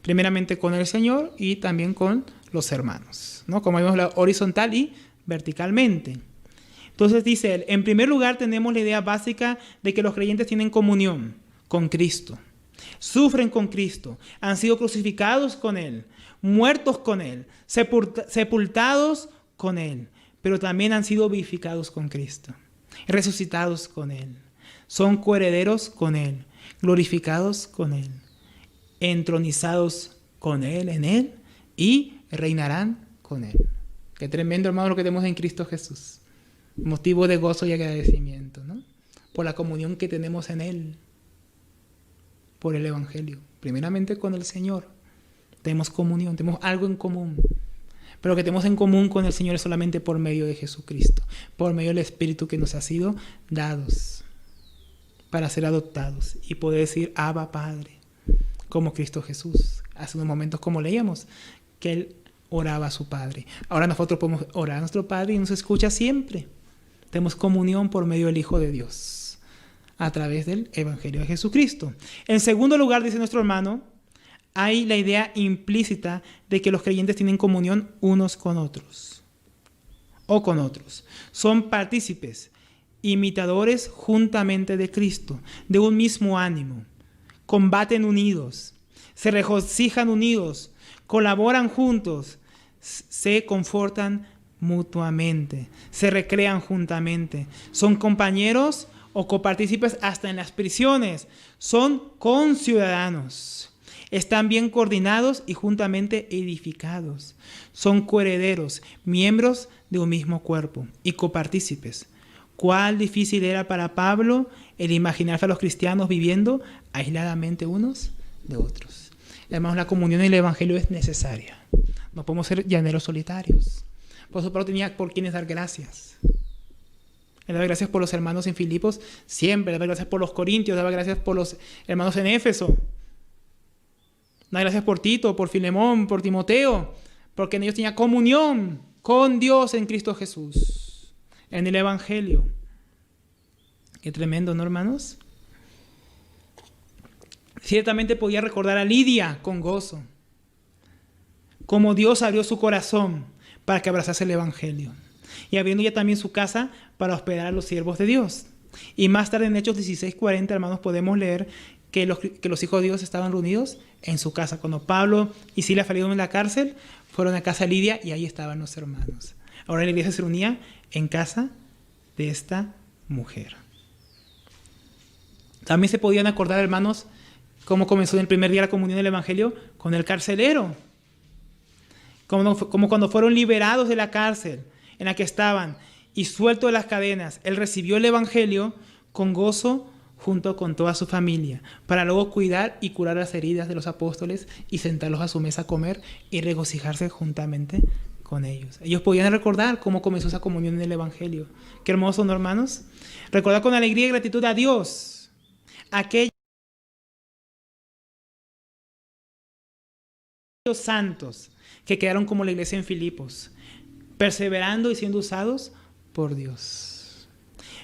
Primeramente con el Señor y también con los hermanos, ¿no? Como vimos, horizontal y verticalmente. Entonces dice él, en primer lugar tenemos la idea básica de que los creyentes tienen comunión con Cristo. Sufren con Cristo, han sido crucificados con Él, muertos con Él, sepultados con Él, pero también han sido vivificados con Cristo, resucitados con Él, son coherederos con Él, glorificados con Él, entronizados con Él, en Él, y reinarán con Él. Qué tremendo, hermano, lo que tenemos en Cristo Jesús. Motivo de gozo y agradecimiento, ¿no? Por la comunión que tenemos en Él, por el Evangelio, primeramente con el Señor. Tenemos comunión, tenemos algo en común. Pero lo que tenemos en común con el Señor es solamente por medio de Jesucristo, por medio del Espíritu que nos ha sido dados para ser adoptados y poder decir Abba Padre, como Cristo Jesús. Hace unos momentos, como leíamos, que Él oraba a su Padre. Ahora nosotros podemos orar a nuestro Padre y nos escucha siempre. Tenemos comunión por medio del Hijo de Dios, a través del Evangelio de Jesucristo. En segundo lugar, dice nuestro hermano, hay la idea implícita de que los creyentes tienen comunión unos con otros o con otros. Son partícipes, imitadores juntamente de Cristo, de un mismo ánimo. Combaten unidos, se regocijan unidos, colaboran juntos, se confortan mutuamente, se recrean juntamente, son compañeros o copartícipes hasta en las prisiones, son conciudadanos, están bien coordinados y juntamente edificados, son coherederos, miembros de un mismo cuerpo y copartícipes. Cuál difícil era para Pablo el imaginarse a los cristianos viviendo aisladamente unos de otros. Además, la comunión en el Evangelio es necesaria. No podemos ser llaneros solitarios. Por eso Pablo tenía por quienes dar gracias. Él daba gracias por los hermanos en Filipos, siempre daba gracias por los corintios, daba gracias por los hermanos en Éfeso. Daba gracias por Tito, por Filemón, por Timoteo, porque en ellos tenía comunión con Dios en Cristo Jesús, en el Evangelio. Qué tremendo, ¿no, hermanos? Ciertamente podía recordar a Lidia con gozo, como Dios abrió su corazón para que abrazase el Evangelio, y abriendo ya también su casa para hospedar a los siervos de Dios. Y más tarde en Hechos 16:40, hermanos, podemos leer que los hijos de Dios estaban reunidos en su casa. Cuando Pablo y Silas salieron de la cárcel, fueron a casa de Lidia y ahí estaban los hermanos. Ahora la iglesia se reunía en casa de esta mujer. También se podían acordar, hermanos, cómo comenzó en el primer día la comunión del Evangelio con el carcelero. Como cuando fueron liberados de la cárcel en la que estaban y sueltos de las cadenas, él recibió el Evangelio con gozo junto con toda su familia, para luego cuidar y curar las heridas de los apóstoles y sentarlos a su mesa a comer y regocijarse juntamente con ellos. Ellos podían recordar cómo comenzó esa comunión en el Evangelio. Qué hermoso, ¿no, hermanos? Recordar con alegría y gratitud a Dios aquellos santos que quedaron como la iglesia en Filipos, perseverando y siendo usados por Dios.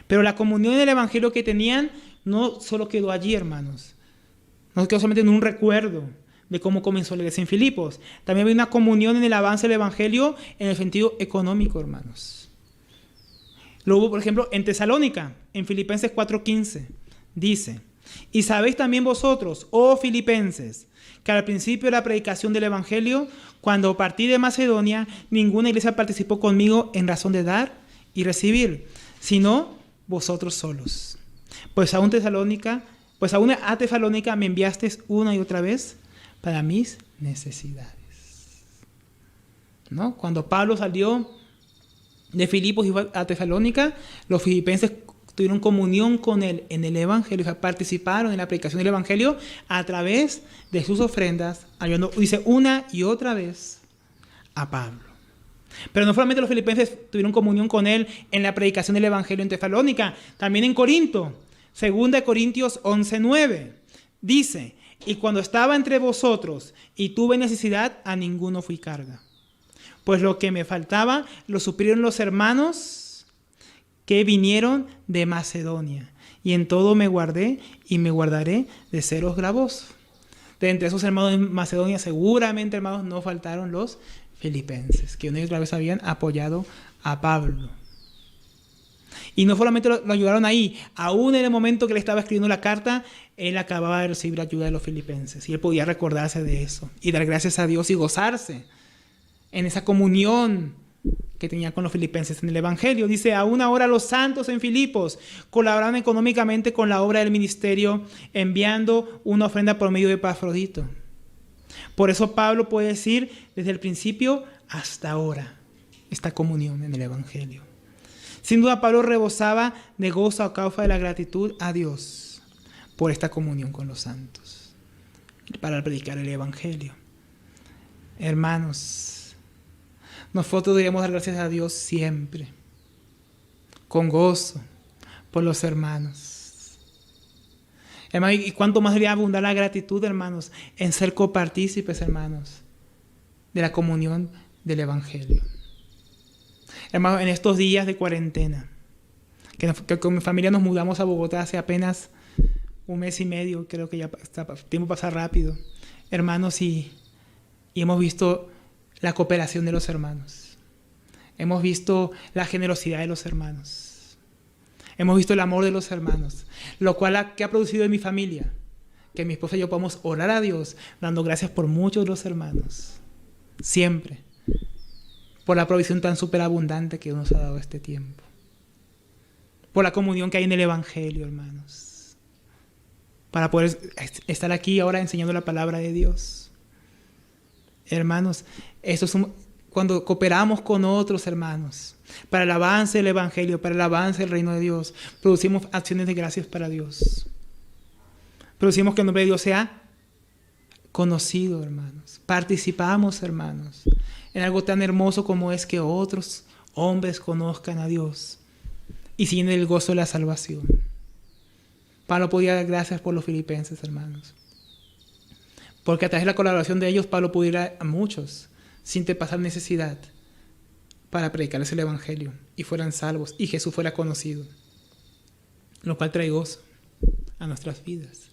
Pero la comunión en el Evangelio que tenían no solo quedó allí, hermanos. No quedó solamente en un recuerdo de cómo comenzó la iglesia en Filipos. También había una comunión en el avance del Evangelio en el sentido económico, hermanos. Lo hubo, por ejemplo, en Tesalónica, en Filipenses 4:15. Dice: y sabéis también vosotros, oh filipenses, que al principio de la predicación del Evangelio, cuando partí de Macedonia, ninguna iglesia participó conmigo en razón de dar y recibir, sino vosotros solos. Pues aún a Tesalónica me enviasteis una y otra vez para mis necesidades. ¿No? Cuando Pablo salió de Filipos y fue a Tesalónica, los filipenses tuvieron comunión con él en el Evangelio, o sea, participaron en la predicación del Evangelio a través de sus ofrendas, ayudando, dice, una y otra vez a Pablo. Pero no solamente los filipenses tuvieron comunión con él en la predicación del Evangelio en Tesalónica, también en Corinto. 2 Corintios 11:9 dice: y cuando estaba entre vosotros y tuve necesidad, a ninguno fui carga. Pues lo que me faltaba lo suplieron los hermanos que vinieron de Macedonia. Y en todo me guardé y me guardaré de seros gravoso. De entre esos hermanos de Macedonia, seguramente, hermanos, no faltaron los filipenses, que una y otra vez habían apoyado a Pablo. Y no solamente lo ayudaron ahí, aún en el momento que le estaba escribiendo la carta, él acababa de recibir ayuda de los filipenses. Y él podía recordarse de eso y dar gracias a Dios y gozarse en esa comunión que tenía con los filipenses en el Evangelio. Dice: aún ahora los santos en Filipos colaboraron económicamente con la obra del ministerio, enviando una ofrenda por medio de Epafrodito. Por eso Pablo puede decir desde el principio hasta ahora esta comunión en el Evangelio. Sin duda Pablo rebosaba de gozo a causa de la gratitud a Dios por esta comunión con los santos para predicar el Evangelio. Hermanos, nosotros deberíamos dar gracias a Dios siempre, con gozo, por los hermanos. Hermanos, y cuánto más debería abundar la gratitud, hermanos, en ser copartícipes, hermanos, de la comunión del Evangelio. Hermanos, en estos días de cuarentena, que con mi familia nos mudamos a Bogotá hace apenas un mes y medio, creo que ya el tiempo pasa rápido, hermanos, y hemos visto la cooperación de los hermanos. Hemos visto la generosidad de los hermanos. Hemos visto el amor de los hermanos, lo cual ¿qué ha producido en mi familia? Que mi esposa y yo podamos orar a Dios, dando gracias por muchos de los hermanos. Siempre. Por la provisión tan superabundante que nos ha dado este tiempo. Por la comunión que hay en el Evangelio, hermanos. Para poder estar aquí ahora enseñando la palabra de Dios. Hermanos, cuando cooperamos con otros hermanos, para el avance del Evangelio, para el avance del reino de Dios, producimos acciones de gracias para Dios. Producimos que el nombre de Dios sea conocido, hermanos. Participamos, hermanos, en algo tan hermoso como es que otros hombres conozcan a Dios y sienten el gozo de la salvación. Pablo podía dar gracias por los filipenses, hermanos. Porque a través de la colaboración de ellos, Pablo pudo ir a muchos sin pasar necesidad para predicarles el Evangelio y fueran salvos y Jesús fuera conocido. Lo cual trae gozo a nuestras vidas.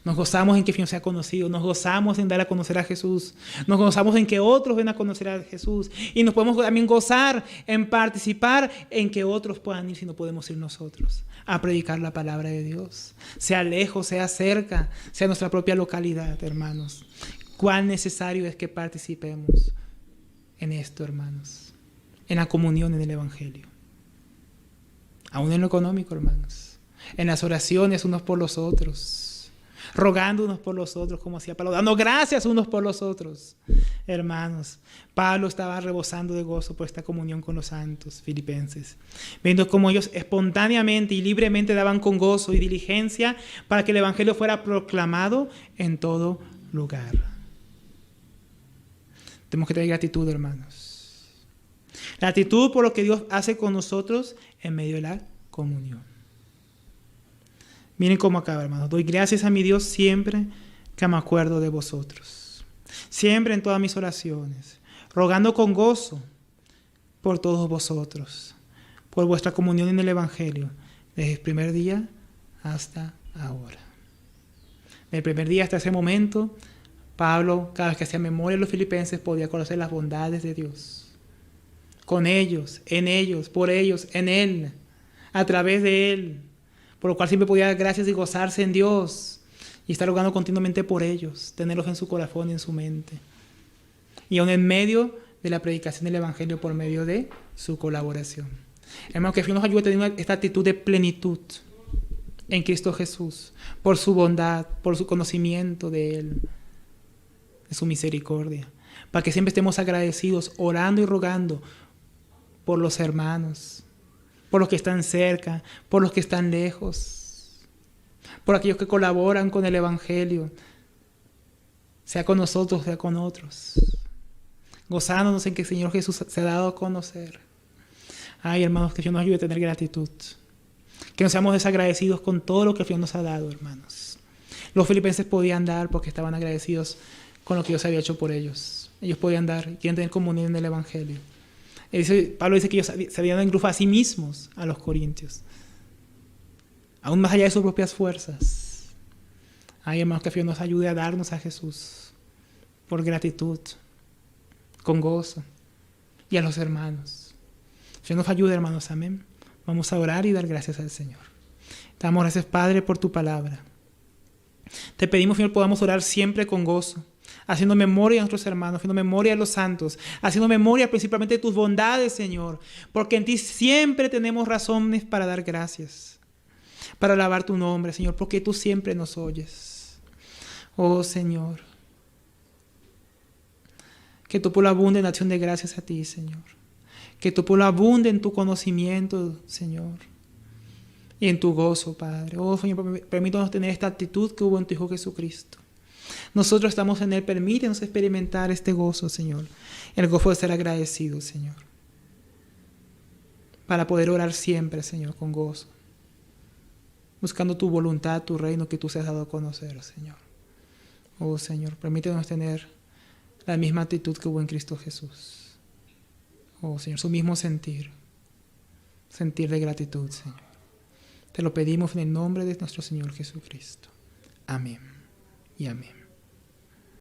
Nos gozamos en que el Señor sea conocido, nos gozamos en dar a conocer a Jesús, nos gozamos en que otros ven a conocer a Jesús y nos podemos también gozar en participar en que otros puedan ir si no podemos ir nosotros a predicar la palabra de Dios, sea lejos, sea cerca, sea nuestra propia localidad, hermanos. Cuán necesario es que participemos en esto, hermanos, en la comunión en el Evangelio, aún en lo económico, hermanos, en las oraciones unos por los otros, rogando unos por los otros, como hacía Pablo, dando gracias unos por los otros. Hermanos, Pablo estaba rebosando de gozo por esta comunión con los santos filipenses, viendo cómo ellos espontáneamente y libremente daban con gozo y diligencia para que el Evangelio fuera proclamado en todo lugar. Tenemos que tener gratitud, hermanos. Gratitud por lo que Dios hace con nosotros en medio de la comunión. Miren cómo acaba, hermanos. Doy gracias a mi Dios siempre que me acuerdo de vosotros. Siempre en todas mis oraciones. Rogando con gozo por todos vosotros. Por vuestra comunión en el Evangelio. Desde el primer día hasta ahora. Desde el primer día hasta ese momento, Pablo, cada vez que hacía memoria de los filipenses, podía conocer las bondades de Dios. Con ellos, por ellos, en Él, a través de Él. Por lo cual siempre podía dar gracias y gozarse en Dios y estar rogando continuamente por ellos, tenerlos en su corazón y en su mente. Y aún en medio de la predicación del Evangelio por medio de su colaboración. Hermanos, que Dios nos ayude a tener esta actitud de plenitud en Cristo Jesús, por su bondad, por su conocimiento de Él, de su misericordia, para que siempre estemos agradecidos, orando y rogando por los hermanos, por los que están cerca, por los que están lejos, por aquellos que colaboran con el Evangelio, sea con nosotros, sea con otros, gozándonos en que el Señor Jesús se ha dado a conocer. Ay, hermanos, que Dios nos ayude a tener gratitud, que no seamos desagradecidos con todo lo que Dios nos ha dado, hermanos. Los filipenses podían dar porque estaban agradecidos con lo que Dios había hecho por ellos. Ellos podían dar y quieren tener comunión en el Evangelio. Pablo dice que ellos se habían dado incluso a sí mismos a los corintios, aún más allá de sus propias fuerzas. Ay, hermanos, que Dios nos ayude a darnos a Jesús por gratitud, con gozo, y a los hermanos. Dios nos ayude, hermanos, amén. Vamos a orar y dar gracias al Señor. Te damos gracias, Padre, por tu palabra. Te pedimos, Señor, podamos orar siempre con gozo, haciendo memoria a nuestros hermanos, haciendo memoria a los santos, haciendo memoria principalmente de tus bondades, Señor, porque en ti siempre tenemos razones para dar gracias, para alabar tu nombre, Señor, porque tú siempre nos oyes. Oh, Señor, que tu pueblo abunde en acción de gracias a ti, Señor, que tu pueblo abunde en tu conocimiento, Señor, y en tu gozo, Padre. Oh, Señor, permítanos tener esta actitud que hubo en tu Hijo Jesucristo. Nosotros estamos en Él, permítenos experimentar este gozo, Señor, el gozo de ser agradecidos, Señor, para poder orar siempre, Señor, con gozo, buscando tu voluntad, tu reino que tú se has dado a conocer, Señor. Oh, Señor, permítenos tener la misma actitud que hubo en Cristo Jesús. Oh, Señor, su mismo sentir de gratitud, Señor. Te lo pedimos en el nombre de nuestro Señor Jesucristo. Amén y amén.